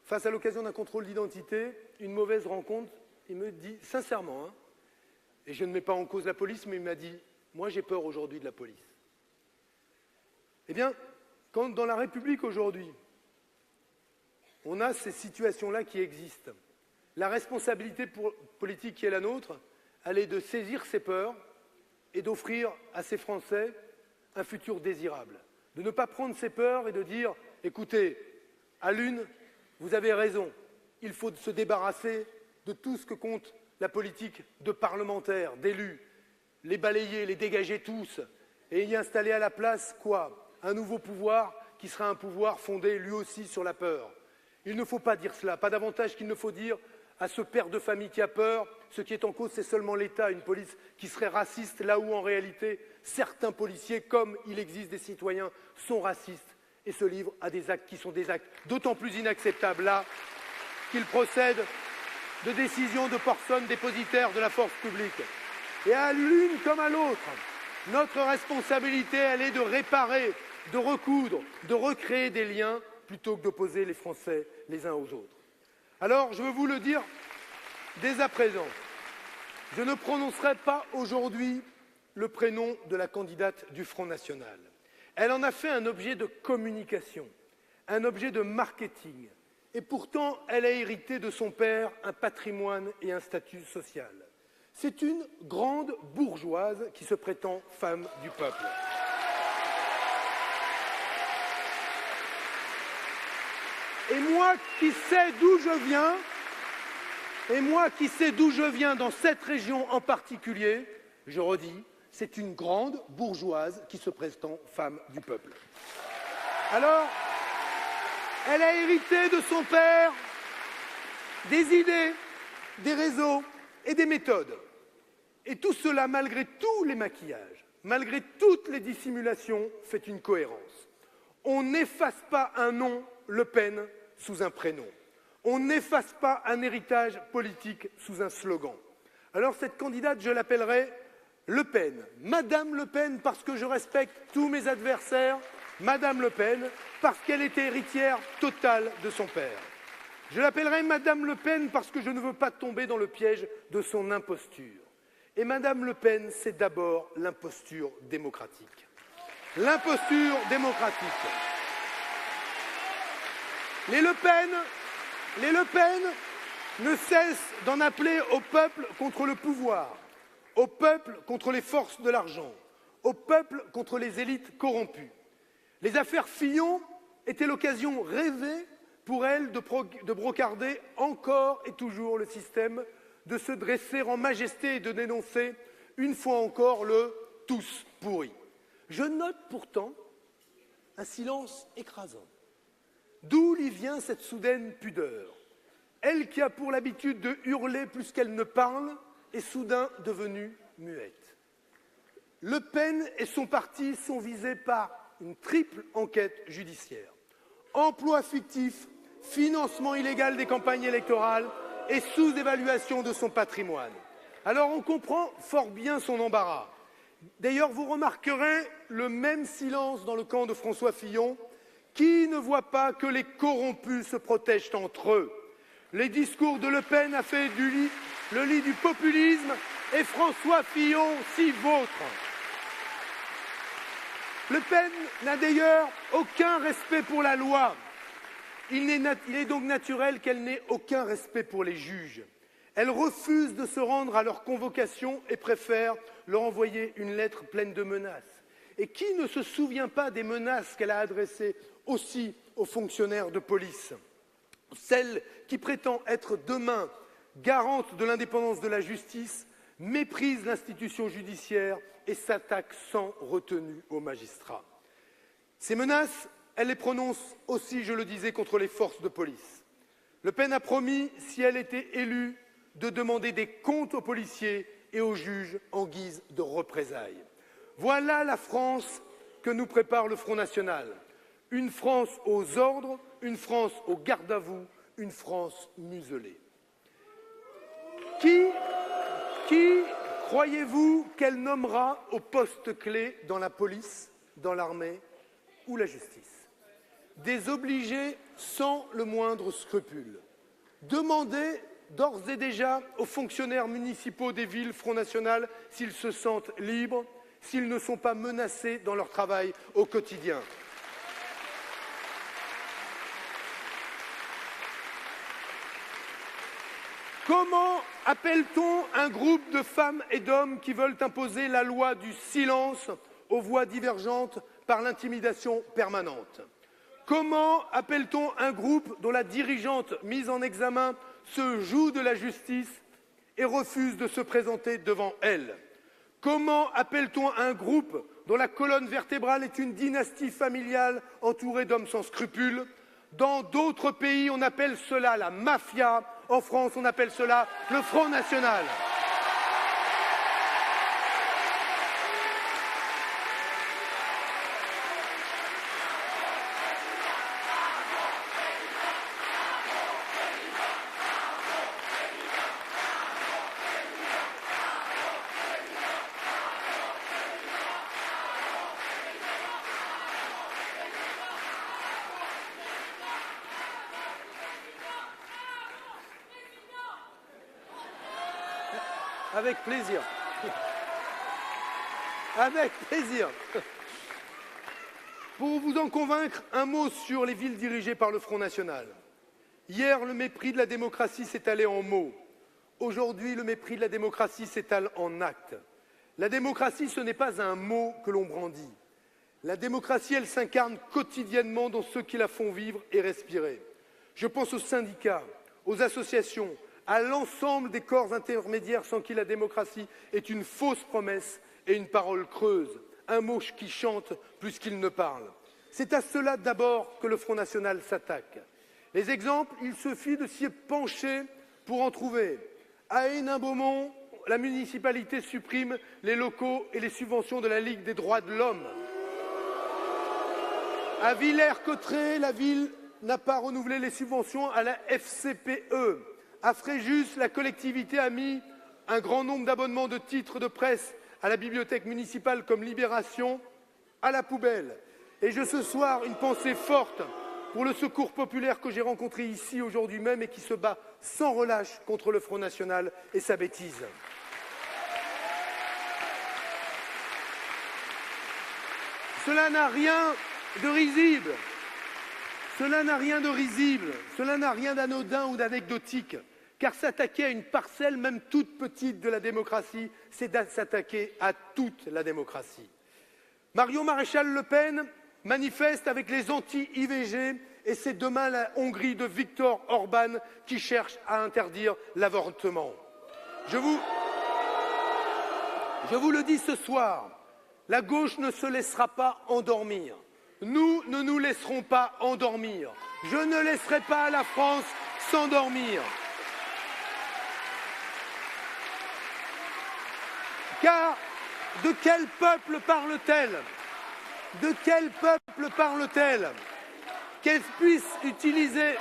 fasse à l'occasion d'un contrôle d'identité une mauvaise rencontre. Il me dit, sincèrement, hein, et je ne mets pas en cause la police, mais il m'a dit, moi j'ai peur aujourd'hui de la police. Eh bien, quand dans la République aujourd'hui, on a ces situations-là qui existent, la responsabilité politique qui est la nôtre, elle est de saisir ces peurs et d'offrir à ces Français un futur désirable. De ne pas prendre ces peurs et de dire, écoutez, à l'une, vous avez raison, il faut se débarrasser de tout ce que compte la politique de parlementaires, d'élus, les balayer, les dégager tous, et y installer à la place quoi? Un nouveau pouvoir qui sera un pouvoir fondé lui aussi sur la peur. Il ne faut pas dire cela, pas davantage qu'il ne faut dire à ce père de famille qui a peur, ce qui est en cause, c'est seulement l'État, une police qui serait raciste, là où en réalité, certains policiers, comme il existe des citoyens, sont racistes et se livrent à des actes qui sont des actes d'autant plus inacceptables là qu'ils procèdent de décisions de personnes dépositaires de la force publique. Et à l'une comme à l'autre, notre responsabilité, elle est de réparer, de recoudre, de recréer des liens plutôt que d'opposer les Français les uns aux autres. Alors, je veux vous le dire dès à présent, je ne prononcerai pas aujourd'hui le prénom de la candidate du Front National. Elle en a fait un objet de communication, un objet de marketing. Et pourtant, elle a hérité de son père un patrimoine et un statut social. c'est une grande bourgeoise qui se prétend femme du peuple. Et moi qui sais d'où je viens, dans cette région en particulier, je redis, c'est une grande bourgeoise qui se prétend femme du peuple. Alors, elle a hérité de son père des idées, des réseaux et des méthodes. Et tout cela, malgré tous les maquillages, malgré toutes les dissimulations, fait une cohérence. On n'efface pas un nom, Le Pen, sous un prénom. On n'efface pas un héritage politique sous un slogan. Alors cette candidate, je l'appellerai Le Pen. Madame Le Pen, parce que je respecte tous mes adversaires. Madame Le Pen, parce qu'elle était héritière totale de son père. Je l'appellerai Madame Le Pen parce que je ne veux pas tomber dans le piège de son imposture. Et Madame Le Pen, c'est d'abord l'imposture démocratique. L'imposture démocratique. Les Le Pen ne cessent d'en appeler au peuple contre le pouvoir, au peuple contre les forces de l'argent, au peuple contre les élites corrompues. Les affaires Fillon étaient l'occasion rêvée pour elle de brocarder encore et toujours le système, de se dresser en majesté et de dénoncer une fois encore le « tous pourris ». Je note pourtant un silence écrasant. D'où lui vient cette soudaine pudeur? Elle qui a pour l'habitude de hurler plus qu'elle ne parle est soudain devenue muette. Le Pen et son parti sont visés par une triple enquête judiciaire. Emploi fictif, financement illégal des campagnes électorales et sous-évaluation de son patrimoine. Alors on comprend fort bien son embarras. D'ailleurs, vous remarquerez le même silence dans le camp de François Fillon, qui ne voit pas que les corrompus se protègent entre eux. Les discours de Le Pen a fait le lit du populisme et François Fillon s'y vautre. Le Pen n'a d'ailleurs aucun respect pour la loi. Il est donc naturel qu'elle n'ait aucun respect pour les juges. Elle refuse de se rendre à leur convocation et préfère leur envoyer une lettre pleine de menaces. Et qui ne se souvient pas des menaces qu'elle a adressées aussi aux fonctionnaires de police? Celle qui prétend être demain garante de l'indépendance de la justice méprise l'institution judiciaire et s'attaque sans retenue aux magistrats. Ces menaces, elle les prononce aussi, je le disais, contre les forces de police. Le Pen a promis, si elle était élue, de demander des comptes aux policiers et aux juges en guise de représailles. Voilà la France que nous prépare le Front National. Une France aux ordres, une France au garde-à-vous, une France muselée. Qui croyez-vous qu'elle nommera au poste clé dans la police, dans l'armée ou la justice? Des obligés sans le moindre scrupule. Demandez d'ores et déjà aux fonctionnaires municipaux des villes Front National s'ils se sentent libres, s'ils ne sont pas menacés dans leur travail au quotidien. Comment appelle-t-on un groupe de femmes et d'hommes qui veulent imposer la loi du silence aux voix divergentes par l'intimidation permanente? Comment appelle-t-on un groupe dont la dirigeante mise en examen se joue de la justice et refuse de se présenter devant elle? Comment appelle-t-on un groupe dont la colonne vertébrale est une dynastie familiale entourée d'hommes sans scrupules? Dans d'autres pays, on appelle cela la mafia. En France, on appelle cela le Front National. Avec plaisir. Avec plaisir. Pour vous en convaincre, un mot sur les villes dirigées par le Front National. Hier, le mépris de la démocratie s'est allé en mots. Aujourd'hui, le mépris de la démocratie s'étale en actes. La démocratie, ce n'est pas un mot que l'on brandit. La démocratie, elle s'incarne quotidiennement dans ceux qui la font vivre et respirer. Je pense aux syndicats, aux associations, à l'ensemble des corps intermédiaires sans qui la démocratie est une fausse promesse et une parole creuse, un mot qui chante plus qu'il ne parle. C'est à cela d'abord que le Front National s'attaque. Les exemples, il suffit de s'y pencher pour en trouver. À Hénin-Beaumont, la municipalité supprime les locaux et les subventions de la Ligue des droits de l'homme. À Villers-Cotterêts, la ville n'a pas renouvelé les subventions à la FCPE. À Fréjus, la collectivité a mis un grand nombre d'abonnements de titres de presse à la bibliothèque municipale comme Libération à la poubelle. Et j'ai ce soir une pensée forte pour le Secours populaire que j'ai rencontré ici aujourd'hui même et qui se bat sans relâche contre le Front National et sa bêtise. Cela n'a rien de risible. Cela n'a rien de risible. Cela n'a rien d'anodin ou d'anecdotique. Car s'attaquer à une parcelle, même toute petite, de la démocratie, c'est s'attaquer à toute la démocratie. Marion Maréchal Le Pen manifeste avec les anti-IVG et c'est demain la Hongrie de Viktor Orban qui cherche à interdire l'avortement. Je vous le dis ce soir, la gauche ne se laissera pas endormir. Nous ne nous laisserons pas endormir. Je ne laisserai pas la France s'endormir. Car de quel peuple parle-t-elle? De quel peuple parle-t-elle? Qu'elle puisse utiliser...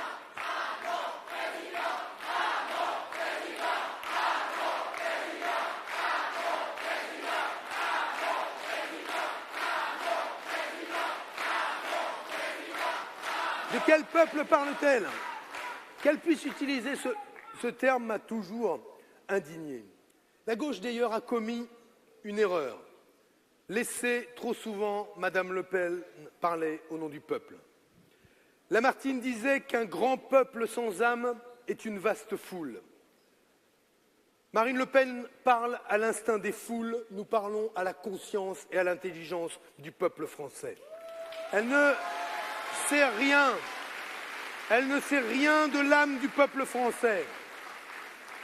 De quel peuple parle-t-elle? Qu'elle puisse utiliser ce terme m'a toujours indigné. La gauche, d'ailleurs, a commis une erreur. Laisser trop souvent Madame Le Pen parler au nom du peuple. Lamartine disait qu'un grand peuple sans âme est une vaste foule. Marine Le Pen parle à l'instinct des foules, nous parlons à la conscience et à l'intelligence du peuple français. Elle ne sait rien de l'âme du peuple français.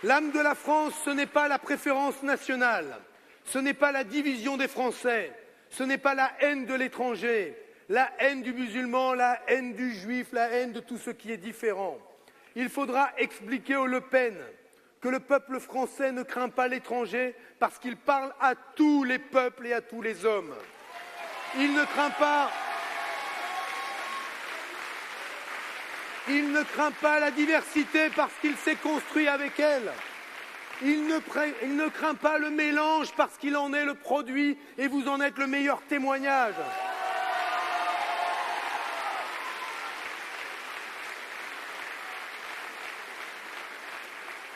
L'âme de la France, ce n'est pas la préférence nationale, ce n'est pas la division des Français, ce n'est pas la haine de l'étranger, la haine du musulman, la haine du juif, la haine de tout ce qui est différent. Il faudra expliquer aux Le Pen que le peuple français ne craint pas l'étranger parce qu'il parle à tous les peuples et à tous les hommes. Il ne craint pas la diversité parce qu'il s'est construit avec elle. Il ne craint pas le mélange parce qu'il en est le produit et vous en êtes le meilleur témoignage.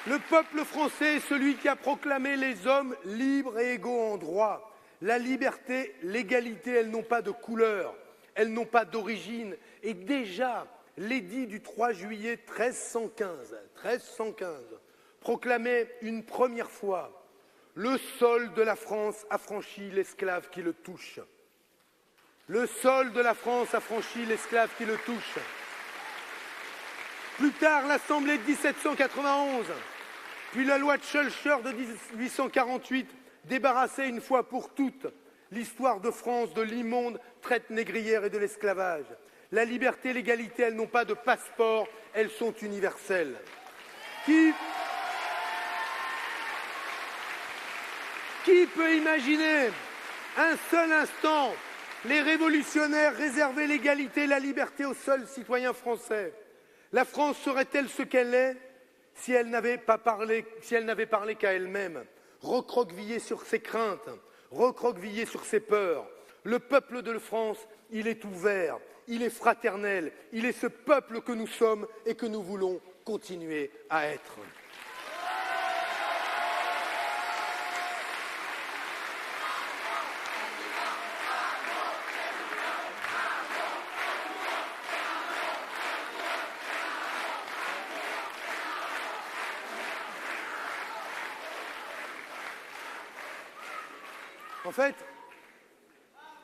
Le peuple français est celui qui a proclamé les hommes libres et égaux en droit. La liberté, l'égalité, elles n'ont pas de couleur, elles n'ont pas d'origine. Et déjà, l'édit du 3 juillet 1315 proclamait une première fois « Le sol de la France affranchit l'esclave qui le touche ». Le sol de la France affranchit l'esclave qui le touche. Plus tard, l'Assemblée de 1791, puis la loi de Schœlcher de 1848 débarrassait une fois pour toutes l'histoire de France de l'immonde traite négrière et de l'esclavage. La liberté et l'égalité, elles n'ont pas de passeport, elles sont universelles. Qui peut imaginer un seul instant les révolutionnaires réserver l'égalité et la liberté aux seuls citoyens français? La France serait-elle ce qu'elle est si elle n'avait parlé qu'à elle-même, recroquevillée sur ses craintes, recroquevillée sur ses peurs? Le peuple de France, il est ouvert, il est fraternel, il est ce peuple que nous sommes et que nous voulons continuer à être. En fait,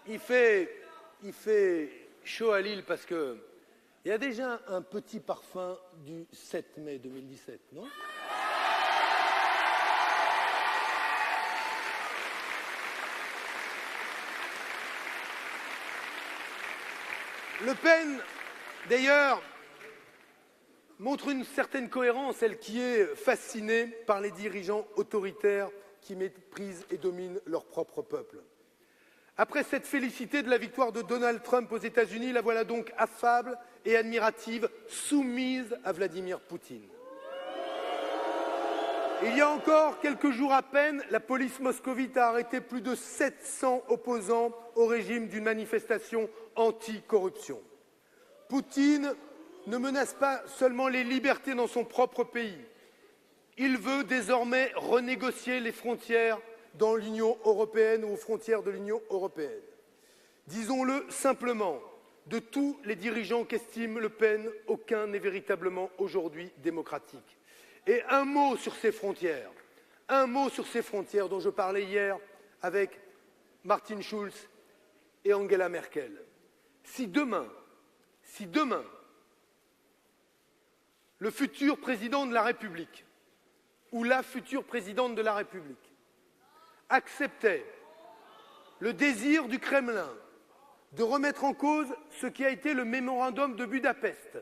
il fait chaud à Lille parce que il y a déjà un petit parfum du 7 mai 2017, non? Le Pen, d'ailleurs, montre une certaine cohérence, elle qui est fascinée par les dirigeants autoritaires qui méprisent et dominent leur propre peuple. Après cette félicité de la victoire de Donald Trump aux États-Unis, la voilà donc affable et admirative, soumise à Vladimir Poutine. Il y a encore quelques jours à peine, la police moscovite a arrêté plus de 700 opposants au régime d'une manifestation anti-corruption. Poutine ne menace pas seulement les libertés dans son propre pays. Il veut désormais renégocier les frontières dans l'Union européenne ou aux frontières de l'Union européenne. Disons-le simplement, de tous les dirigeants qu'estime Le Pen, aucun n'est véritablement aujourd'hui démocratique. Et un mot sur ces frontières dont je parlais hier avec Martin Schulz et Angela Merkel. Si demain, le futur président de la République ou la future présidente de la République acceptait le désir du Kremlin de remettre en cause ce qui a été le mémorandum de Budapest,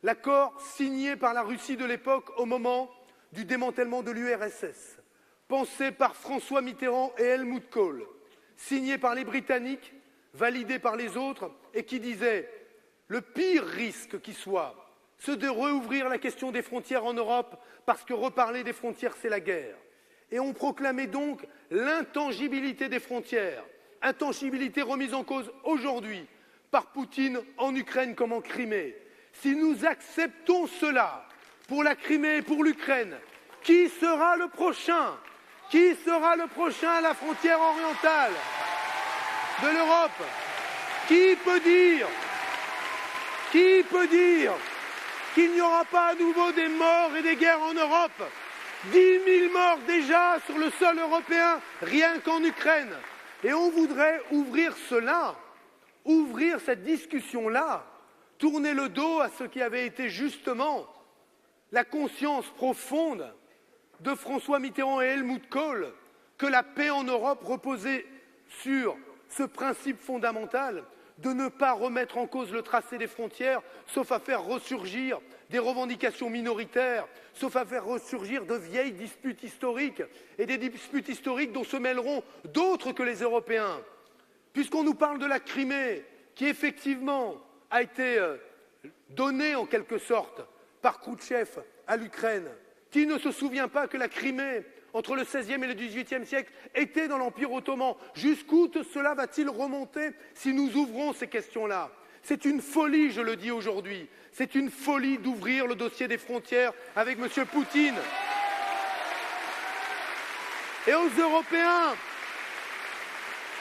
l'accord signé par la Russie de l'époque au moment du démantèlement de l'URSS, pensé par François Mitterrand et Helmut Kohl, signé par les Britanniques, validé par les autres, et qui disait « Le pire risque qui soit, c'est de rouvrir la question des frontières en Europe, parce que reparler des frontières, c'est la guerre. » Et on proclamait donc l'intangibilité des frontières, intangibilité remise en cause aujourd'hui par Poutine en Ukraine comme en Crimée. Si nous acceptons cela pour la Crimée et pour l'Ukraine, qui sera le prochain? Qui sera le prochain à la frontière orientale de l'Europe? Qui peut dire qu'il n'y aura pas à nouveau des morts et des guerres en Europe? 10 000 morts déjà sur le sol européen, rien qu'en Ukraine. Et on voudrait ouvrir cette discussion-là, tourner le dos à ce qui avait été justement la conscience profonde de François Mitterrand et Helmut Kohl, que la paix en Europe reposait sur ce principe fondamental de ne pas remettre en cause le tracé des frontières, sauf à faire ressurgir des revendications minoritaires, sauf à faire ressurgir de vieilles disputes historiques, et des disputes historiques dont se mêleront d'autres que les Européens. Puisqu'on nous parle de la Crimée, qui effectivement a été donnée en quelque sorte par Khrouchtchev à l'Ukraine, qui ne se souvient pas que la Crimée, entre le XVIe et le XVIIIe siècle, était dans l'Empire ottoman? Jusqu'où tout cela va-t-il remonter si nous ouvrons ces questions-là? C'est une folie, je le dis aujourd'hui, c'est une folie d'ouvrir le dossier des frontières avec M. Poutine. Et aux Européens,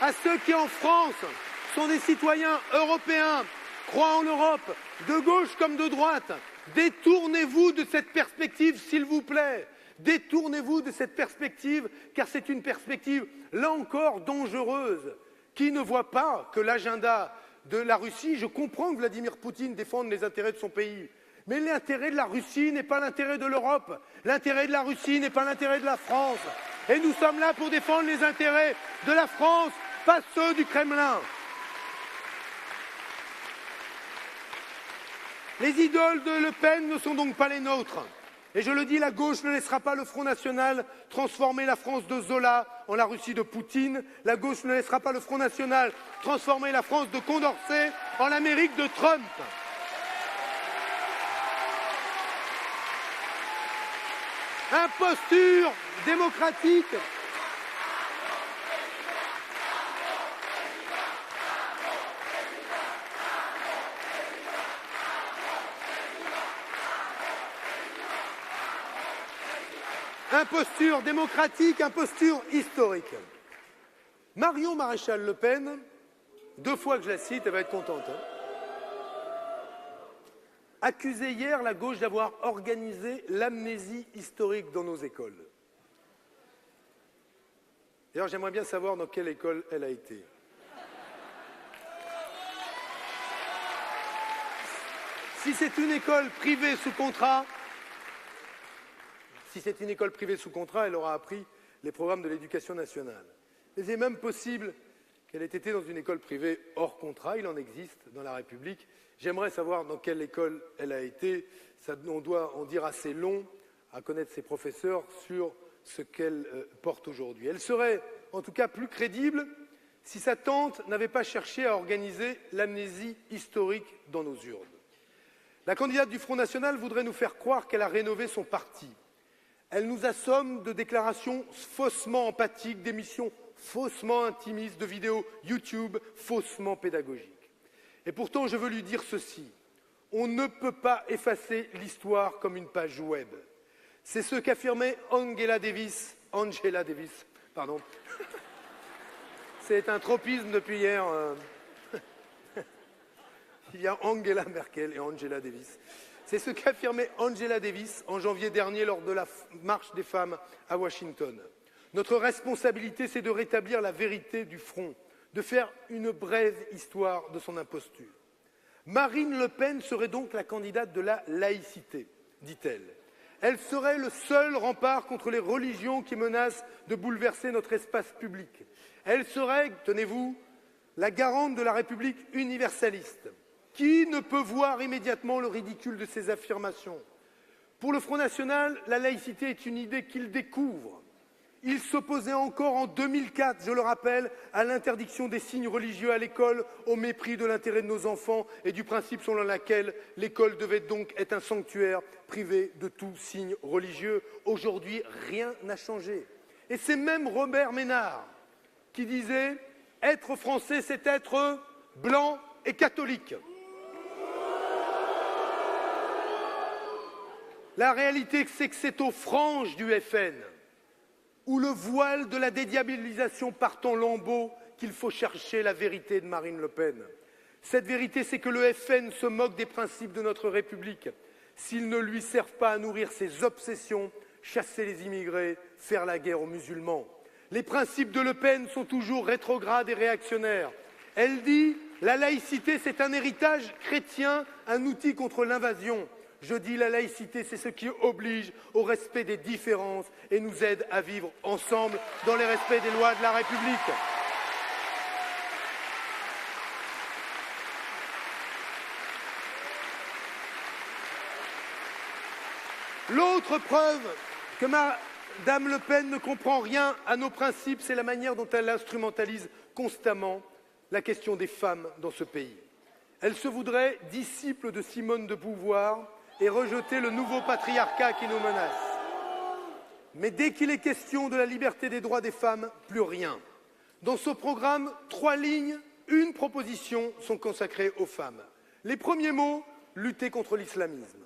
à ceux qui en France sont des citoyens européens, croient en l'Europe, de gauche comme de droite, détournez-vous de cette perspective, s'il vous plaît. Détournez-vous de cette perspective, car c'est une perspective, là encore, dangereuse, qui ne voit pas que l'agenda de la Russie, je comprends que Vladimir Poutine défende les intérêts de son pays, mais l'intérêt de la Russie n'est pas l'intérêt de l'Europe, l'intérêt de la Russie n'est pas l'intérêt de la France. Et nous sommes là pour défendre les intérêts de la France, pas ceux du Kremlin. Les idoles de Le Pen ne sont donc pas les nôtres. Et je le dis, la gauche ne laissera pas le Front National transformer la France de Zola en la Russie de Poutine. La gauche ne laissera pas le Front National transformer la France de Condorcet en l'Amérique de Trump. Imposture démocratique. Imposture démocratique, imposture historique. Marion Maréchal Le Pen, 2 fois que je la cite, elle va être contente, accusait hier la gauche d'avoir organisé l'amnésie historique dans nos écoles. D'ailleurs, j'aimerais bien savoir dans quelle école elle a été. Si c'est une école privée sous contrat, elle aura appris les programmes de l'éducation nationale. Mais il est même possible qu'elle ait été dans une école privée hors contrat. Il en existe dans la République. J'aimerais savoir dans quelle école elle a été. On doit en dire assez long à connaître ses professeurs sur ce qu'elle porte aujourd'hui. Elle serait en tout cas plus crédible si sa tante n'avait pas cherché à organiser l'amnésie historique dans nos urnes. La candidate du Front National voudrait nous faire croire qu'elle a rénové son parti. Elle nous assomme de déclarations faussement empathiques, d'émissions faussement intimistes, de vidéos YouTube faussement pédagogiques. Et pourtant, je veux lui dire ceci. On ne peut pas effacer l'histoire comme une page web. C'est ce qu'affirmait Angela Davis. C'est un tropisme depuis hier. Il y a Angela Merkel et Angela Davis. C'est ce qu'affirmait Angela Davis en janvier dernier lors de la marche des femmes à Washington. Notre responsabilité, c'est de rétablir la vérité du front, de faire une brève histoire de son imposture. Marine Le Pen serait donc la candidate de la laïcité, dit-elle. Elle serait le seul rempart contre les religions qui menacent de bouleverser notre espace public. Elle serait, tenez-vous, la garante de la République universaliste. Qui ne peut voir immédiatement le ridicule de ces affirmations? Pour le Front National, la laïcité est une idée qu'il découvre. Il s'opposait encore en 2004, je le rappelle, à l'interdiction des signes religieux à l'école, au mépris de l'intérêt de nos enfants et du principe selon lequel l'école devait donc être un sanctuaire privé de tout signe religieux. Aujourd'hui, rien n'a changé. Et c'est même Robert Ménard qui disait « Être français, c'est être blanc et catholique ». La réalité, c'est que c'est aux franges du FN, où le voile de la dédiabolisation part en lambeaux, qu'il faut chercher la vérité de Marine Le Pen. Cette vérité, c'est que le FN se moque des principes de notre République. S'ils ne lui servent pas à nourrir ses obsessions, chasser les immigrés, faire la guerre aux musulmans. Les principes de Le Pen sont toujours rétrogrades et réactionnaires. Elle dit « La laïcité, c'est un héritage chrétien, un outil contre l'invasion ». Je dis la laïcité, c'est ce qui oblige au respect des différences et nous aide à vivre ensemble dans le respect des lois de la République. L'autre preuve que Mme Le Pen ne comprend rien à nos principes, c'est la manière dont elle instrumentalise constamment la question des femmes dans ce pays. Elle se voudrait disciple de Simone de Beauvoir et rejeter le nouveau patriarcat qui nous menace. Mais dès qu'il est question de la liberté des droits des femmes, plus rien. Dans ce programme, 3 lignes, une proposition sont consacrées aux femmes. Les premiers mots, lutter contre l'islamisme.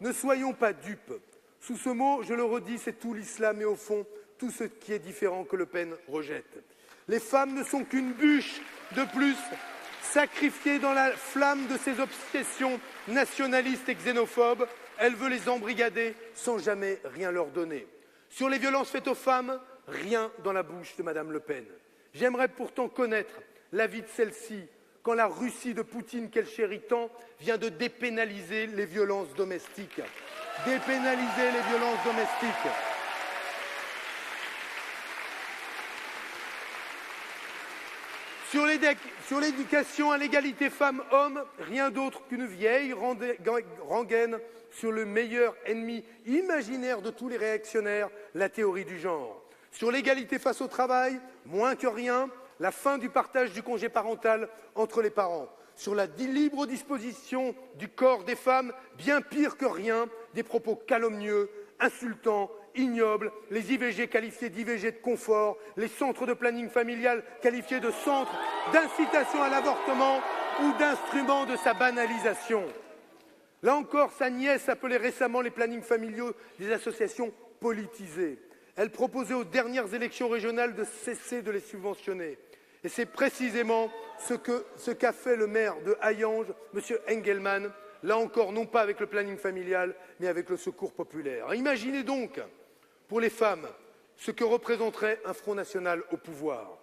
Ne soyons pas dupes. Sous ce mot, je le redis, c'est tout l'islam et au fond, tout ce qui est différent que Le Pen rejette. Les femmes ne sont qu'une bûche de plus, sacrifiée dans la flamme de ses obsessions nationalistes et xénophobes. Elle veut les embrigader sans jamais rien leur donner. Sur les violences faites aux femmes, rien dans la bouche de Mme Le Pen. J'aimerais pourtant connaître l'avis de celle-ci quand la Russie de Poutine, qu'elle chérit tant, vient de dépénaliser les violences domestiques. Dépénaliser les violences domestiques. Sur l'éducation à l'égalité femmes-hommes, rien d'autre qu'une vieille rengaine sur le meilleur ennemi imaginaire de tous les réactionnaires, la théorie du genre. Sur l'égalité face au travail, moins que rien, la fin du partage du congé parental entre les parents. Sur la libre disposition du corps des femmes, bien pire que rien, des propos calomnieux, insultants, ignobles, les IVG qualifiés d'IVG de confort, les centres de planning familial qualifiés de centres d'incitation à l'avortement ou d'instruments de sa banalisation. Là encore, sa nièce appelait récemment les plannings familiaux des associations politisées. Elle proposait aux dernières élections régionales de cesser de les subventionner. Et c'est précisément ce qu'a fait le maire de Hayange, M. Engelmann, là encore non pas avec le planning familial, mais avec le secours populaire. Imaginez donc, pour les femmes, ce que représenterait un Front national au pouvoir.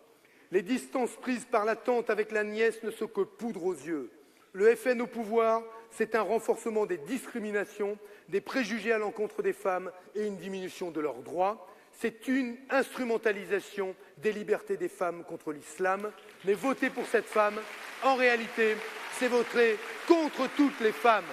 Les distances prises par la tante avec la nièce ne sont que poudre aux yeux. Le FN au pouvoir, c'est un renforcement des discriminations, des préjugés à l'encontre des femmes et une diminution de leurs droits. C'est une instrumentalisation des libertés des femmes contre l'islam. Mais voter pour cette femme, en réalité, c'est voter contre toutes les femmes.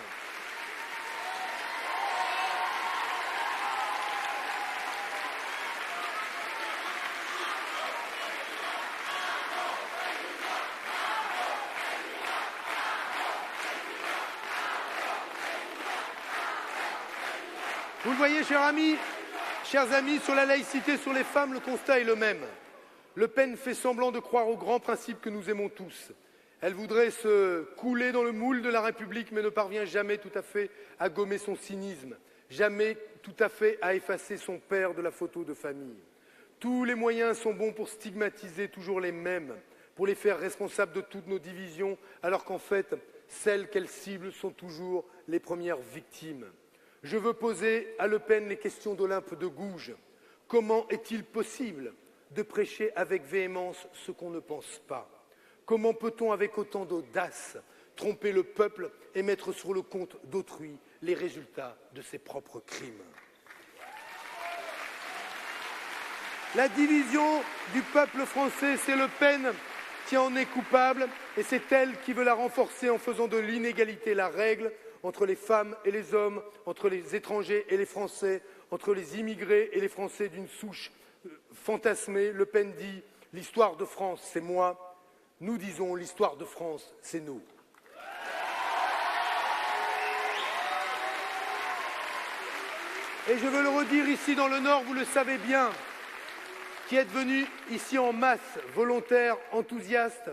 Vous le voyez, chers amis, sur la laïcité, sur les femmes, le constat est le même. Le Pen fait semblant de croire aux grands principes que nous aimons tous. Elle voudrait se couler dans le moule de la République, mais ne parvient jamais tout à fait à gommer son cynisme, jamais tout à fait à effacer son père de la photo de famille. Tous les moyens sont bons pour stigmatiser toujours les mêmes, pour les faire responsables de toutes nos divisions, alors qu'en fait, celles qu'elle cible sont toujours les premières victimes. Je veux poser à Le Pen les questions d'Olympe de Gouges. Comment est-il possible de prêcher avec véhémence ce qu'on ne pense pas? Comment peut-on, avec autant d'audace, tromper le peuple et mettre sur le compte d'autrui les résultats de ses propres crimes? La division du peuple français, c'est Le Pen qui en est coupable et c'est elle qui veut la renforcer en faisant de l'inégalité la règle entre les femmes et les hommes, entre les étrangers et les Français, entre les immigrés et les Français d'une souche fantasmée. Le Pen dit « l'histoire de France, c'est moi ». Nous disons « l'histoire de France, c'est nous ». Et je veux le redire ici dans le Nord, vous le savez bien, qui êtes venus ici en masse, volontaires, enthousiastes.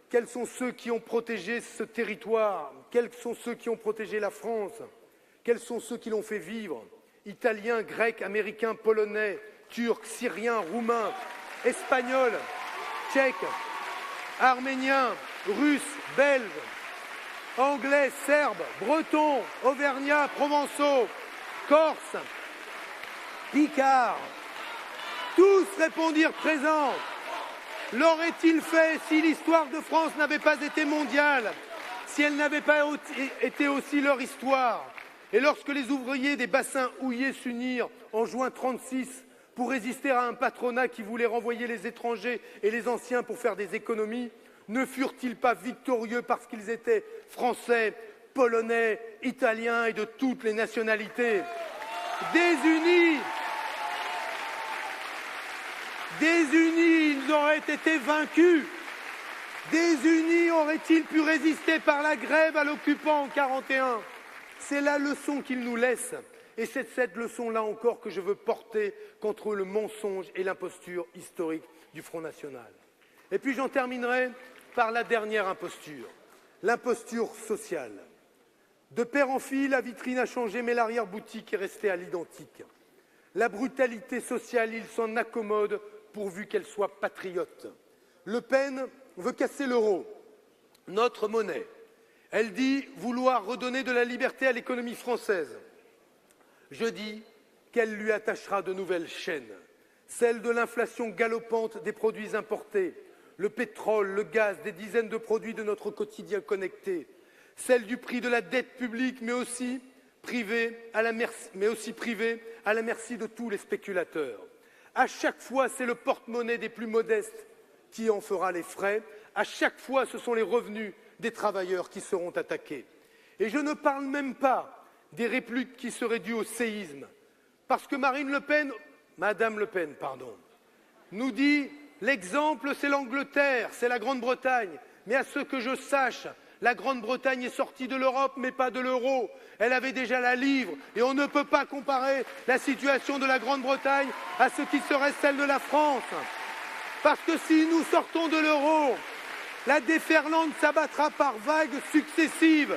Quels sont ceux qui ont protégé ce territoire? Quels sont ceux qui ont protégé la France? Quels sont ceux qui l'ont fait vivre? Italiens, Grecs, Américains, Polonais, Turcs, Syriens, Roumains, Espagnols, Tchèques, Arméniens, Russes, Belges, Anglais, Serbes, Bretons, Auvergnats, Provençaux, Corses, Picards. Tous répondirent présents. L'aurait-il fait si l'histoire de France n'avait pas été mondiale, si elle n'avait pas été aussi leur histoire? Et lorsque les ouvriers des bassins houillers s'unirent en juin 1936 pour résister à un patronat qui voulait renvoyer les étrangers et les anciens pour faire des économies, ne furent-ils pas victorieux parce qu'ils étaient français, polonais, italiens et de toutes les nationalités? Désunis, ils auraient été vaincus. Désunis, auraient-ils pu résister par la grève à l'occupant en 1941? C'est la leçon qu'ils nous laissent. Et c'est cette leçon-là encore que je veux porter contre le mensonge et l'imposture historique du Front National. Et puis j'en terminerai par la dernière imposture, l'imposture sociale. De père en fille, la vitrine a changé, mais l'arrière-boutique est restée à l'identique. La brutalité sociale, il s'en accommode pourvu qu'elle soit patriote. Le Pen veut casser l'euro, notre monnaie. Elle dit vouloir redonner de la liberté à l'économie française. Je dis qu'elle lui attachera de nouvelles chaînes, celles de l'inflation galopante des produits importés, le pétrole, le gaz, des dizaines de produits de notre quotidien connecté, celle du prix de la dette publique, mais aussi privée à la merci de tous les spéculateurs. À chaque fois, c'est le porte-monnaie des plus modestes qui en fera les frais. À chaque fois, ce sont les revenus des travailleurs qui seront attaqués. Et je ne parle même pas des répliques qui seraient dues au séisme. Parce que Madame Le Pen, nous dit l'exemple, c'est l'Angleterre, c'est la Grande-Bretagne. Mais à ce que je sache, la Grande-Bretagne est sortie de l'Europe, mais pas de l'euro. Elle avait déjà la livre et on ne peut pas comparer la situation de la Grande-Bretagne à ce qui serait celle de la France. Parce que si nous sortons de l'euro, la déferlante s'abattra par vagues successives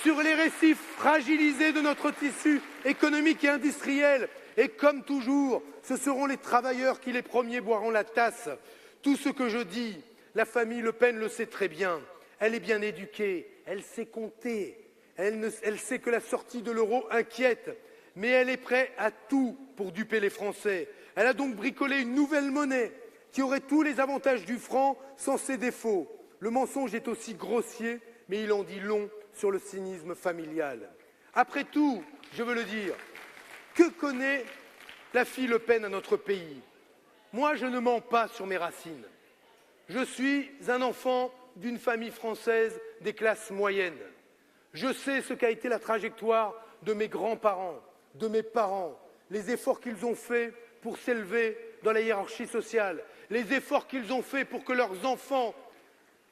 sur les récifs fragilisés de notre tissu économique et industriel. Et comme toujours, ce seront les travailleurs qui les premiers boiront la tasse. Tout ce que je dis, la famille Le Pen le sait très bien. Elle est bien éduquée, elle sait compter, elle sait que la sortie de l'euro inquiète. mais elle est prête à tout pour duper les Français. Elle a donc bricolé une nouvelle monnaie qui aurait tous les avantages du franc sans ses défauts. Le mensonge est aussi grossier, mais il en dit long sur le cynisme familial. Après tout, je veux le dire, que connaît la fille Le Pen à notre pays? Moi, je ne mens pas sur mes racines. Je suis un enfant d'une famille française des classes moyennes. Je sais ce qu'a été la trajectoire de mes grands-parents, de mes parents, les efforts qu'ils ont faits pour s'élever dans la hiérarchie sociale, les efforts qu'ils ont faits pour que leurs enfants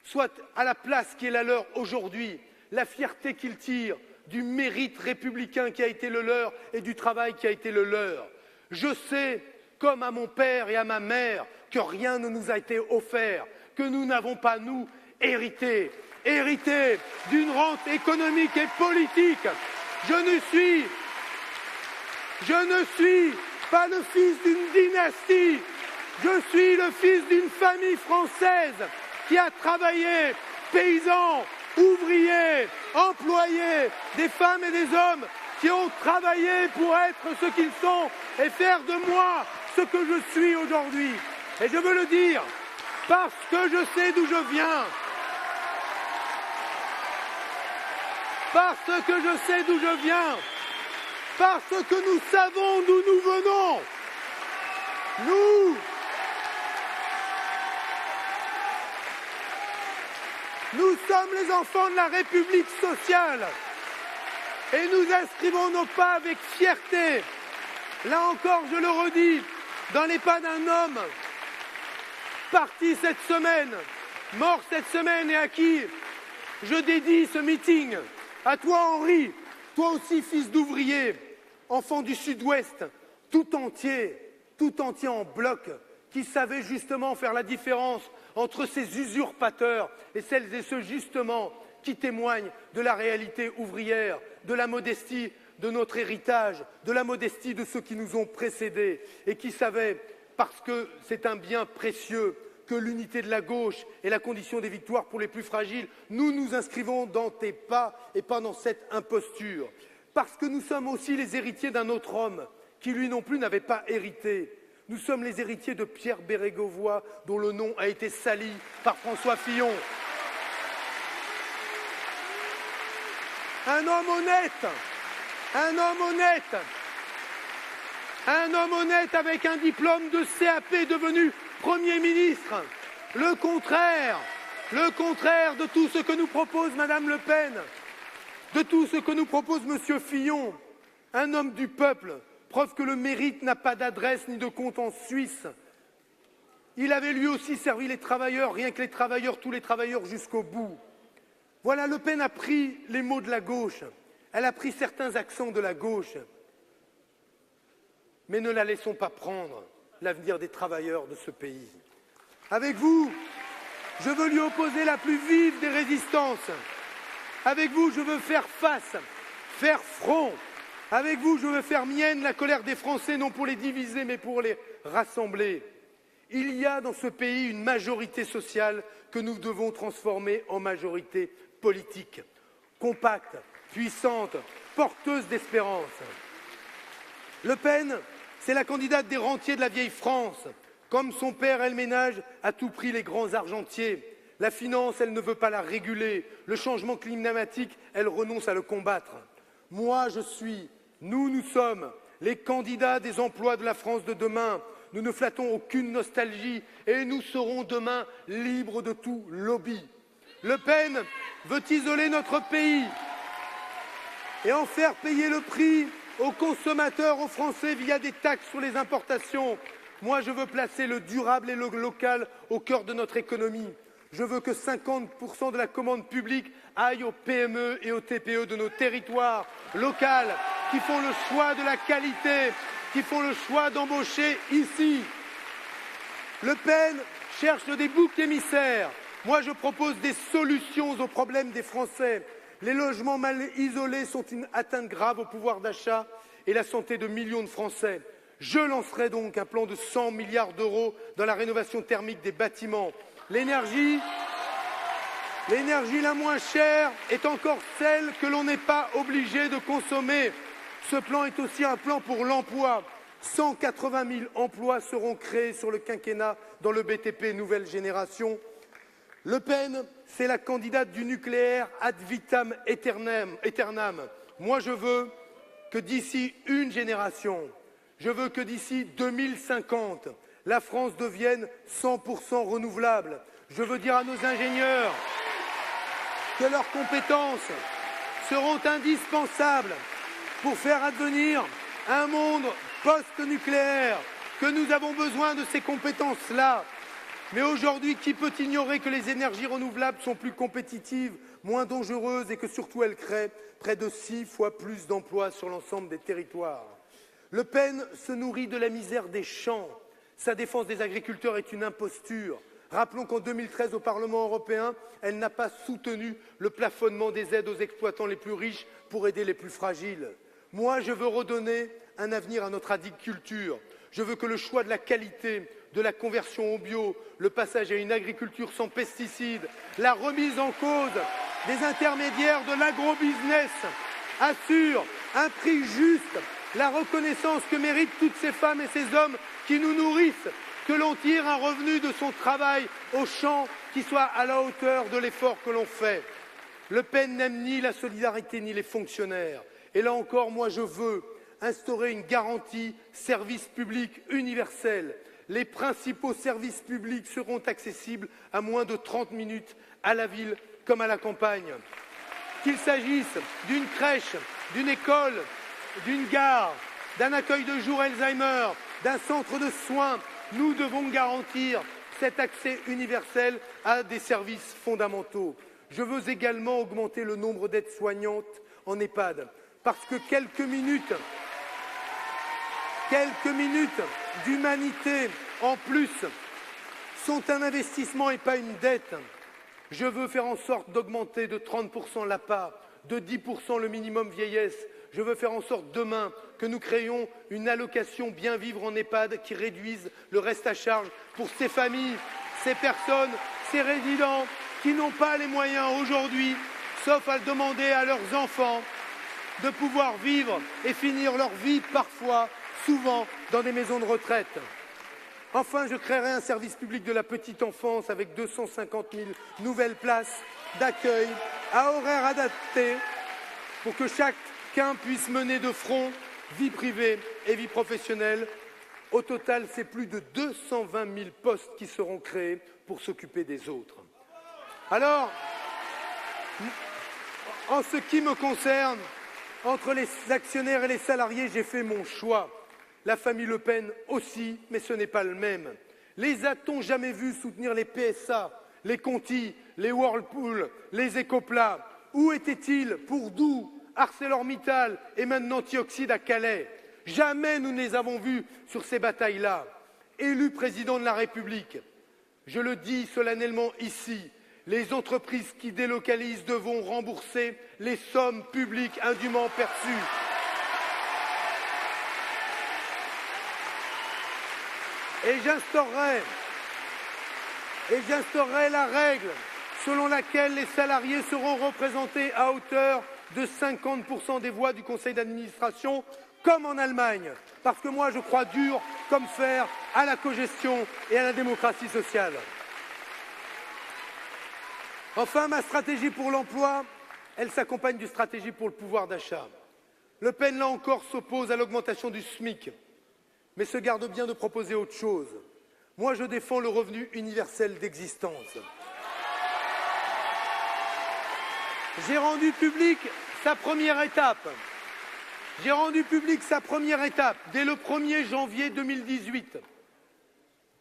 soient à la place qui est la leur aujourd'hui, la fierté qu'ils tirent du mérite républicain qui a été le leur et du travail qui a été le leur. Je sais, comme à mon père et à ma mère, que rien ne nous a été offert, que nous n'avons pas, nous, hérité d'une rente économique et politique. Je ne suis pas le fils d'une dynastie, je suis le fils d'une famille française qui a travaillé, paysans, ouvriers, employés, des femmes et des hommes qui ont travaillé pour être ce qu'ils sont et faire de moi ce que je suis aujourd'hui. Et je veux le dire parce que je sais d'où je viens. Parce que je sais d'où je viens. Parce que nous savons d'où nous venons. Nous sommes les enfants de la République sociale et nous inscrivons nos pas avec fierté. Là encore, je le redis, dans les pas d'un homme parti cette semaine, mort cette semaine et à qui je dédie ce meeting. À toi, Henri, toi aussi, fils d'ouvrier, enfant du Sud-Ouest, tout entier en bloc, qui savait justement faire la différence entre ces usurpateurs et celles et ceux justement qui témoignent de la réalité ouvrière, de la modestie de notre héritage, de la modestie de ceux qui nous ont précédés et qui savaient, parce que c'est un bien précieux, que l'unité de la gauche est la condition des victoires pour les plus fragiles, nous nous inscrivons dans tes pas et pas dans cette imposture. Parce que nous sommes aussi les héritiers d'un autre homme qui, lui non plus, n'avait pas hérité. Nous sommes les héritiers de Pierre Bérégovoy, dont le nom a été sali par François Fillon. Un homme honnête avec un diplôme de CAP devenu Premier ministre. Le contraire de tout ce que nous propose Madame Le Pen, de tout ce que nous propose Monsieur Fillon. Un homme du peuple, preuve que le mérite n'a pas d'adresse ni de compte en Suisse. Il avait lui aussi servi les travailleurs, rien que les travailleurs, tous les travailleurs jusqu'au bout. Voilà, Le Pen a pris les mots de la gauche, elle a pris certains accents de la gauche. Mais ne la laissons pas prendre l'avenir des travailleurs de ce pays. Avec vous, je veux lui opposer la plus vive des résistances. Avec vous, je veux faire face, faire front. Avec vous, je veux faire mienne la colère des Français, non pour les diviser, mais pour les rassembler. Il y a dans ce pays une majorité sociale que nous devons transformer en majorité politique, compacte, puissante, porteuse d'espérance. Le Pen, c'est la candidate des rentiers de la vieille France. Comme son père, elle ménage à tout prix les grands argentiers. La finance, elle ne veut pas la réguler. Le changement climatique, elle renonce à le combattre. Moi, nous sommes les candidats des emplois de la France de demain. Nous ne flattons aucune nostalgie et nous serons demain libres de tout lobby. Le Pen veut isoler notre pays et en faire payer le prix aux consommateurs, aux Français, via des taxes sur les importations. Moi, je veux placer le durable et le local au cœur de notre économie. Je veux que 50% de la commande publique aille aux PME et aux TPE de nos territoires locaux qui font le choix de la qualité, qui font le choix d'embaucher ici. Le Pen cherche des boucs émissaires. Moi, je propose des solutions aux problèmes des Français. Les logements mal isolés sont une atteinte grave au pouvoir d'achat et la santé de millions de Français. Je lancerai donc un plan de 100 milliards d'euros dans la rénovation thermique des bâtiments. L'énergie la moins chère est encore celle que l'on n'est pas obligé de consommer. Ce plan est aussi un plan pour l'emploi. 180 000 emplois seront créés sur le quinquennat dans le BTP nouvelle génération. Le Pen, c'est la candidate du nucléaire ad vitam aeternam. Moi, je veux que d'ici une génération, je veux que d'ici 2050, la France devienne 100% renouvelable. Je veux dire à nos ingénieurs que leurs compétences seront indispensables pour faire advenir un monde post-nucléaire, que nous avons besoin de ces compétences-là. Mais aujourd'hui, qui peut ignorer que les énergies renouvelables sont plus compétitives, moins dangereuses et que surtout elles créent près de 6 fois plus d'emplois sur l'ensemble des territoires. Le Pen se nourrit de la misère des champs. Sa défense des agriculteurs est une imposture. Rappelons qu'en 2013, au Parlement européen, elle n'a pas soutenu le plafonnement des aides aux exploitants les plus riches pour aider les plus fragiles. Moi, je veux redonner un avenir à notre agriculture. Je veux que le choix de la qualité, de la conversion au bio, le passage à une agriculture sans pesticides, la remise en cause des intermédiaires de l'agrobusiness assure un prix juste, la reconnaissance que méritent toutes ces femmes et ces hommes qui nous nourrissent, que l'on tire un revenu de son travail au champ qui soit à la hauteur de l'effort que l'on fait. Le Pen n'aime ni la solidarité ni les fonctionnaires. Et là encore, moi, je veux instaurer une garantie service public universel. Les principaux services publics seront accessibles à moins de 30 minutes à la ville comme à la campagne. Qu'il s'agisse d'une crèche, d'une école, d'une gare, d'un accueil de jour Alzheimer, d'un centre de soins, nous devons garantir cet accès universel à des services fondamentaux. Je veux également augmenter le nombre d'aides-soignantes en EHPAD, parce que quelques minutes d'humanité en plus sont un investissement et pas une dette. Je veux faire en sorte d'augmenter de 30% l'APA, de 10% le minimum vieillesse. Je veux faire en sorte demain que nous créions une allocation bien vivre en EHPAD qui réduise le reste à charge pour ces familles, ces personnes, ces résidents qui n'ont pas les moyens aujourd'hui, sauf à le demander à leurs enfants, de pouvoir vivre et finir leur vie parfois, souvent, dans des maisons de retraite. Enfin, je créerai un service public de la petite enfance avec 250 000 nouvelles places d'accueil à horaires adaptés pour que chacun puisse mener de front vie privée et vie professionnelle. Au total, c'est plus de 220 000 postes qui seront créés pour s'occuper des autres. Alors, en ce qui me concerne, entre les actionnaires et les salariés, j'ai fait mon choix. La famille Le Pen aussi, mais ce n'est pas le même. Les a-t-on jamais vus soutenir les PSA, les Conti, les Whirlpool, les Ecopla? Où étaient-ils pour Doux, ArcelorMittal et maintenant Thioxide à Calais? Jamais nous ne les avons vus sur ces batailles-là. Élu président de la République, je le dis solennellement ici, les entreprises qui délocalisent devront rembourser les sommes publiques indûment perçues. Et j'instaurerai la règle selon laquelle les salariés seront représentés à hauteur de 50% des voix du conseil d'administration, comme en Allemagne. Parce que moi, je crois dur comme fer à la cogestion et à la démocratie sociale. Enfin, ma stratégie pour l'emploi, elle s'accompagne d'une stratégie pour le pouvoir d'achat. Le Pen, là encore, s'oppose à l'augmentation du SMIC, mais se garde bien de proposer autre chose. Moi, je défends le revenu universel d'existence. J'ai rendu public sa première étape. Dès le 1er janvier 2018.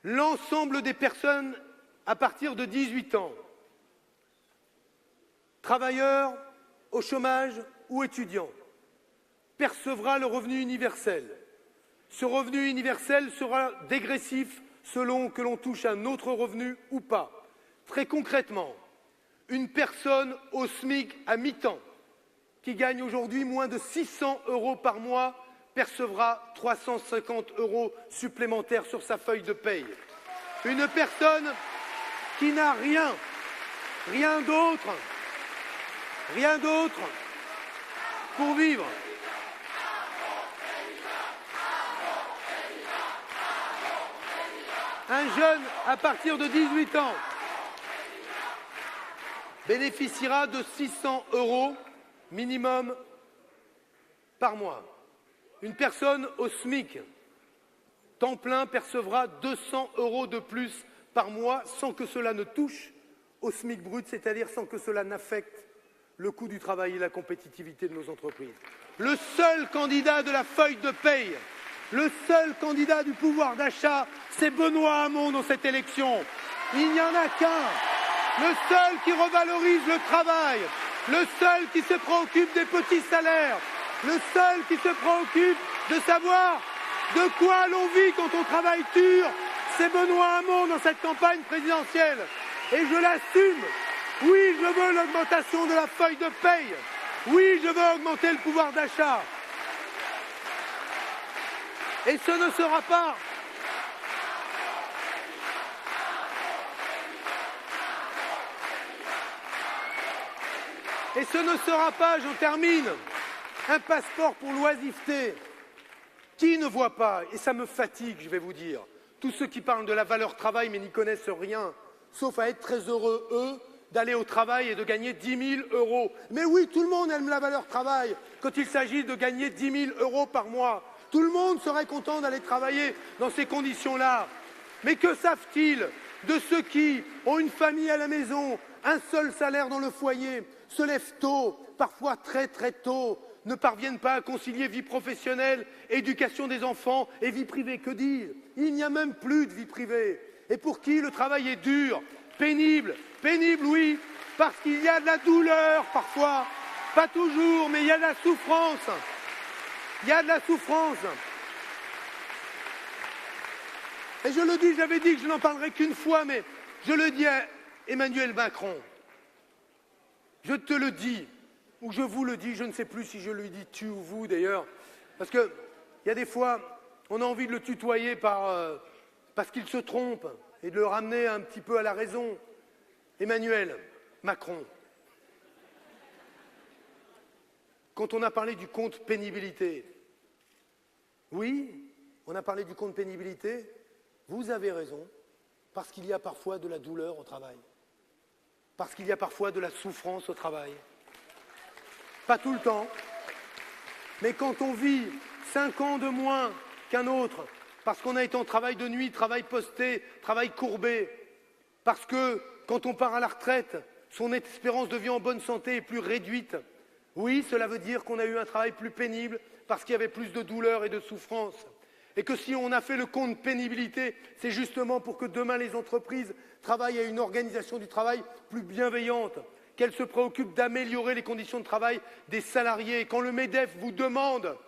L'ensemble des personnes à partir de 18 ans, travailleurs, au chômage ou étudiants, percevra le revenu universel. Ce revenu universel sera dégressif selon que l'on touche un autre revenu ou pas. Très concrètement, une personne au SMIC à mi-temps, qui gagne aujourd'hui moins de 600 € par mois, percevra 350 € supplémentaires sur sa feuille de paye. Une personne qui n'a rien d'autre pour vivre, jeune à partir de 18 ans bénéficiera de 600 € minimum par mois. Une personne au SMIC, temps plein, percevra 200 € de plus par mois sans que cela ne touche au SMIC brut, c'est-à-dire sans que cela n'affecte le coût du travail et la compétitivité de nos entreprises. Le seul candidat de la feuille de paye, le seul candidat du pouvoir d'achat, c'est Benoît Hamon dans cette élection. Il n'y en a qu'un. Le seul qui revalorise le travail, le seul qui se préoccupe des petits salaires, le seul qui se préoccupe de savoir de quoi l'on vit quand on travaille dur, c'est Benoît Hamon dans cette campagne présidentielle. Et je l'assume. Oui, je veux l'augmentation de la feuille de paye. Oui, je veux augmenter le pouvoir d'achat. Et ce ne sera pas j'en termine, un passeport pour l'oisiveté. Qui ne voit pas, et ça me fatigue, je vais vous dire, tous ceux qui parlent de la valeur travail mais n'y connaissent rien, sauf à être très heureux, eux, d'aller au travail et de gagner 10 000 €. Mais oui, tout le monde aime la valeur travail quand il s'agit de gagner 10 000 € par mois. Tout le monde serait content d'aller travailler dans ces conditions-là. Mais que savent-ils de ceux qui ont une famille à la maison, un seul salaire dans le foyer, se lèvent tôt, parfois très très tôt, ne parviennent pas à concilier vie professionnelle, éducation des enfants et vie privée? Que dire? Il n'y a même plus de vie privée. Et pour qui le travail est dur, pénible? Pénible, oui, parce qu'il y a de la douleur parfois, pas toujours, mais il y a de la souffrance. Il y a de la souffrance. Et je le dis, j'avais dit que je n'en parlerai qu'une fois, mais je le dis à Emmanuel Macron. Je te le dis, ou je vous le dis, je ne sais plus si je lui dis tu ou vous d'ailleurs, parce qu'il y a des fois, on a envie de le tutoyer parce qu'il se trompe et de le ramener un petit peu à la raison. Emmanuel Macron, quand on a parlé du compte pénibilité, oui, on a parlé du compte pénibilité, vous avez raison, parce qu'il y a parfois de la douleur au travail, parce qu'il y a parfois de la souffrance au travail. Pas tout le temps, mais quand on vit 5 ans de moins qu'un autre, parce qu'on a été en travail de nuit, travail posté, travail courbé, parce que quand on part à la retraite, son espérance de vie en bonne santé est plus réduite. Oui, cela veut dire qu'on a eu un travail plus pénible parce qu'il y avait plus de douleur et de souffrance. Et que si on a fait le compte pénibilité, c'est justement pour que demain les entreprises travaillent à une organisation du travail plus bienveillante, qu'elles se préoccupent d'améliorer les conditions de travail des salariés. Quand le MEDEF vous demande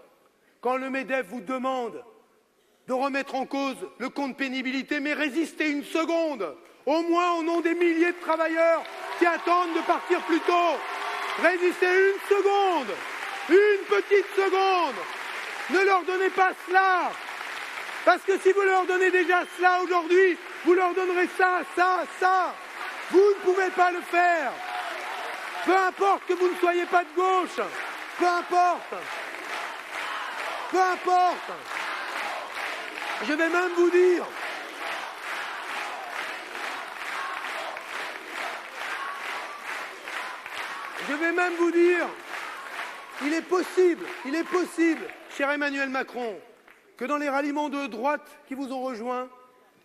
de remettre en cause le compte pénibilité, mais résistez une seconde, au moins au nom des milliers de travailleurs qui attendent de partir plus tôt. Résistez une seconde, une petite seconde. Ne leur donnez pas cela, parce que si vous leur donnez déjà cela aujourd'hui, vous leur donnerez ça. Vous ne pouvez pas le faire. Peu importe que vous ne soyez pas de gauche, peu importe. Je vais même vous dire, il est possible, cher Emmanuel Macron, que dans les ralliements de droite qui vous ont rejoint,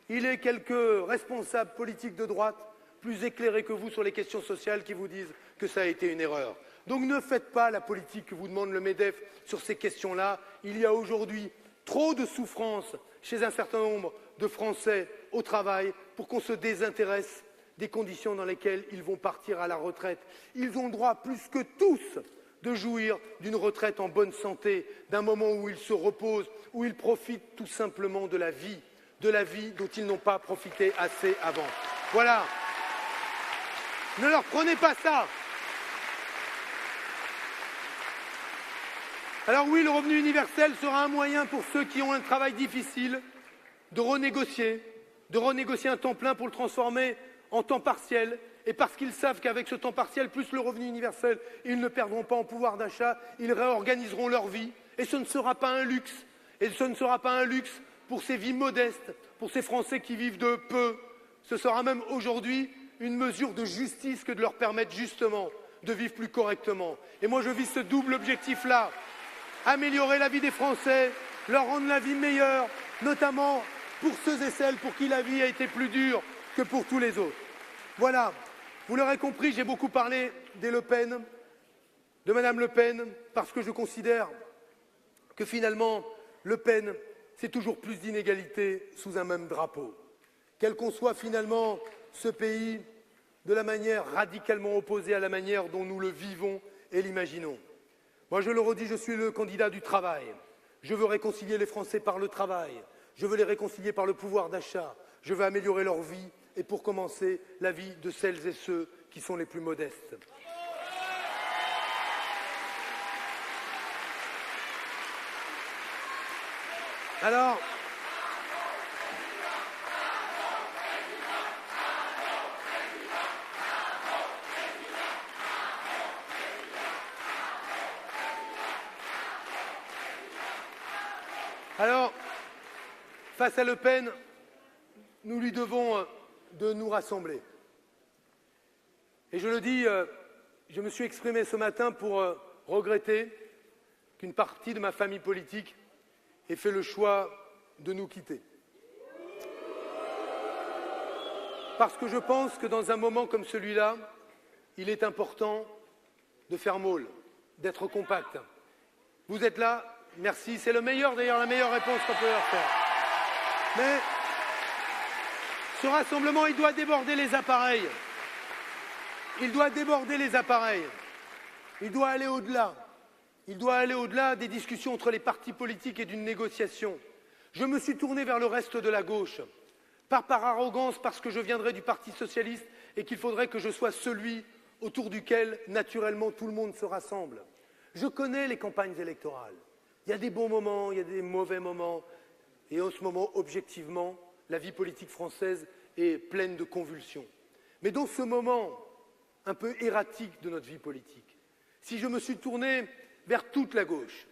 il y ait quelques responsables politiques de droite plus éclairés que vous sur les questions sociales qui vous disent que ça a été une erreur. Donc ne faites pas la politique que vous demande le MEDEF sur ces questions-là. Il y a aujourd'hui trop de souffrance chez un certain nombre de Français au travail pour qu'on se désintéresse des conditions dans lesquelles ils vont partir à la retraite. Ils ont le droit, plus que tous, de jouir d'une retraite en bonne santé, d'un moment où ils se reposent, où ils profitent tout simplement de la vie dont ils n'ont pas profité assez avant. Voilà. Ne leur prenez pas ça. Alors oui, le revenu universel sera un moyen pour ceux qui ont un travail difficile de renégocier un temps plein pour le transformer en temps partiel. Et parce qu'ils savent qu'avec ce temps partiel, plus le revenu universel, ils ne perdront pas en pouvoir d'achat, ils réorganiseront leur vie. Et ce ne sera pas un luxe. Et ce ne sera pas un luxe pour ces vies modestes, pour ces Français qui vivent de peu. Ce sera même aujourd'hui une mesure de justice que de leur permettre justement de vivre plus correctement. Et moi je vis ce double objectif-là, améliorer la vie des Français, leur rendre la vie meilleure, notamment pour ceux et celles pour qui la vie a été plus dure que pour tous les autres. Voilà, vous l'aurez compris, j'ai beaucoup parlé des Le Pen, de Madame Le Pen, parce que je considère que finalement, Le Pen, c'est toujours plus d'inégalités sous un même drapeau. Quel qu'on soit finalement ce pays, de la manière radicalement opposée à la manière dont nous le vivons et l'imaginons. Moi, je le redis, je suis le candidat du travail. Je veux réconcilier les Français par le travail. Je veux les réconcilier par le pouvoir d'achat. Je veux améliorer leur vie et pour commencer, la vie de celles et ceux qui sont les plus modestes. Alors, face à Le Pen, nous lui devons de nous rassembler. Et je le dis, je me suis exprimé ce matin pour regretter qu'une partie de ma famille politique ait fait le choix de nous quitter. Parce que je pense que dans un moment comme celui-là, il est important de faire môle, d'être compact. Vous êtes là, merci, c'est le meilleur, d'ailleurs la meilleure réponse qu'on peut leur faire. Mais ce rassemblement, il doit déborder les appareils. Il doit déborder les appareils. Il doit aller au-delà. Il doit aller au-delà des discussions entre les partis politiques et d'une négociation. Je me suis tourné vers le reste de la gauche, pas par arrogance, parce que je viendrai du Parti socialiste et qu'il faudrait que je sois celui autour duquel, naturellement, tout le monde se rassemble. Je connais les campagnes électorales. Il y a des bons moments, il y a des mauvais moments. Et en ce moment, objectivement, la vie politique française est pleine de convulsions. Mais dans ce moment un peu erratique de notre vie politique, si je me suis tourné vers toute la gauche,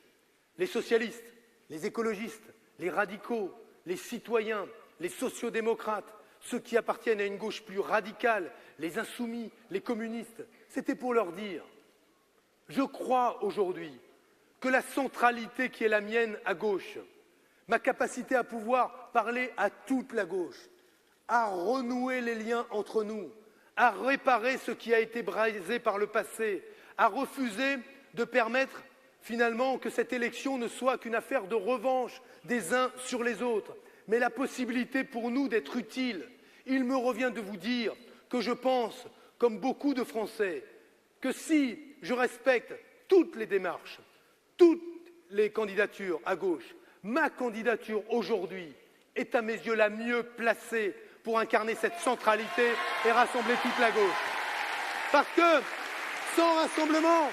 les socialistes, les écologistes, les radicaux, les citoyens, les sociodémocrates, ceux qui appartiennent à une gauche plus radicale, les insoumis, les communistes, c'était pour leur dire « Je crois aujourd'hui que la centralité qui est la mienne à gauche, ma capacité à pouvoir parler à toute la gauche, à renouer les liens entre nous, à réparer ce qui a été brisé par le passé, à refuser de permettre finalement que cette élection ne soit qu'une affaire de revanche des uns sur les autres, mais la possibilité pour nous d'être utiles. Il me revient de vous dire que je pense, comme beaucoup de Français, que si je respecte toutes les démarches, toutes les candidatures à gauche, ma candidature aujourd'hui est à mes yeux la mieux placée pour incarner cette centralité et rassembler toute la gauche. Parce que sans rassemblement,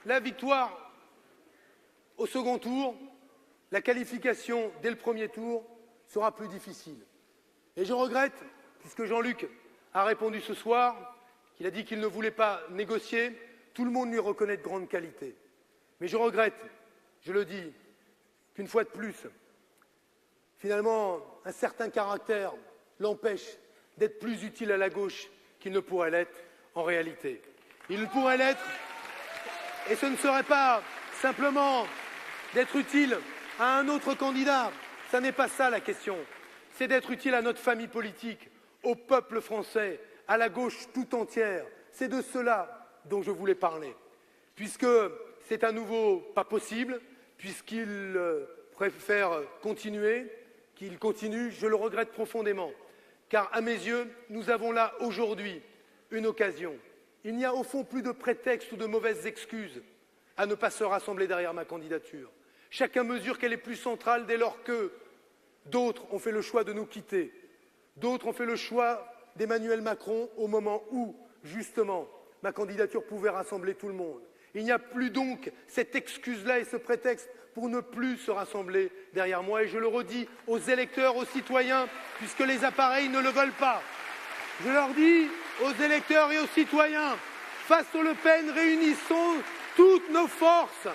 la victoire au second tour, la qualification dès le premier tour sera plus difficile. Et je regrette, puisque Jean-Luc a répondu ce soir, qu'il a dit qu'il ne voulait pas négocier, tout le monde lui reconnaît de grandes qualités. Mais je regrette, je le dis, qu'une fois de plus, finalement, un certain caractère l'empêche d'être plus utile à la gauche qu'il ne pourrait l'être en réalité. Il pourrait l'être, et ce ne serait pas simplement d'être utile à un autre candidat. Ça n'est pas ça la question. C'est d'être utile à notre famille politique, au peuple français, à la gauche tout entière. C'est de cela dont je voulais parler. Puisque c'est à nouveau pas possible, puisqu'il préfère continuer, qu'il continue, je le regrette profondément. Car à mes yeux, nous avons là aujourd'hui une occasion. Il n'y a au fond plus de prétexte ou de mauvaises excuses à ne pas se rassembler derrière ma candidature. Chacun mesure qu'elle est plus centrale dès lors que d'autres ont fait le choix de nous quitter. D'autres ont fait le choix d'Emmanuel Macron au moment où, justement, ma candidature pouvait rassembler tout le monde. Il n'y a plus donc cette excuse-là et ce prétexte pour ne plus se rassembler derrière moi. Et je le redis aux électeurs, aux citoyens, puisque les appareils ne le veulent pas. Je leur dis, aux électeurs et aux citoyens, face au Le Pen, réunissons toutes nos forces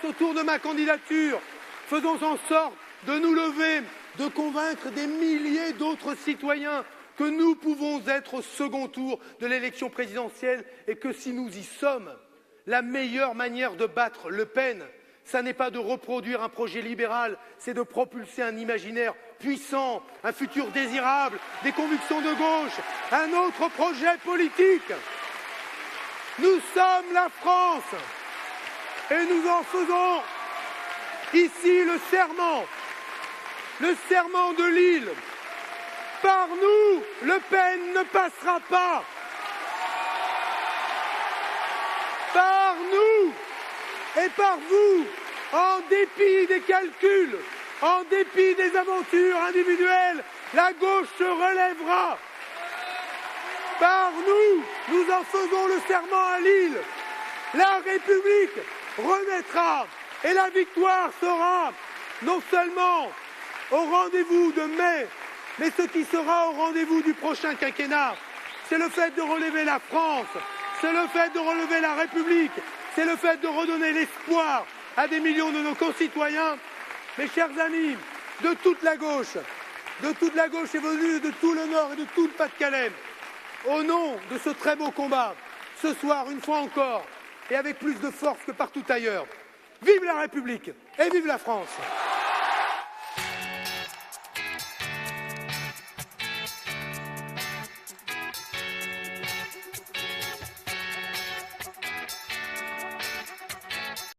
autour de ma candidature. Faisons en sorte de nous lever, de convaincre des milliers d'autres citoyens que nous pouvons être au second tour de l'élection présidentielle et que si nous y sommes, la meilleure manière de battre Le Pen, ça n'est pas de reproduire un projet libéral, c'est de propulser un imaginaire puissant, un futur désirable, des convictions de gauche, un autre projet politique. Nous sommes la France et nous en faisons ici le serment de Lille. Par nous, Le Pen ne passera pas. Par nous et par vous, en dépit des calculs, en dépit des aventures individuelles, la gauche se relèvera. Par nous, nous en faisons le serment à Lille. La République renaîtra et la victoire sera non seulement au rendez-vous de mai, mais ce qui sera au rendez-vous du prochain quinquennat, c'est le fait de relever la France, c'est le fait de relever la République, c'est le fait de redonner l'espoir à des millions de nos concitoyens. Mes chers amis, de toute la gauche évolue de tout le Nord et de tout le Pas-de-Calais, au nom de ce très beau combat, ce soir, une fois encore, et avec plus de force que partout ailleurs, vive la République et vive la France!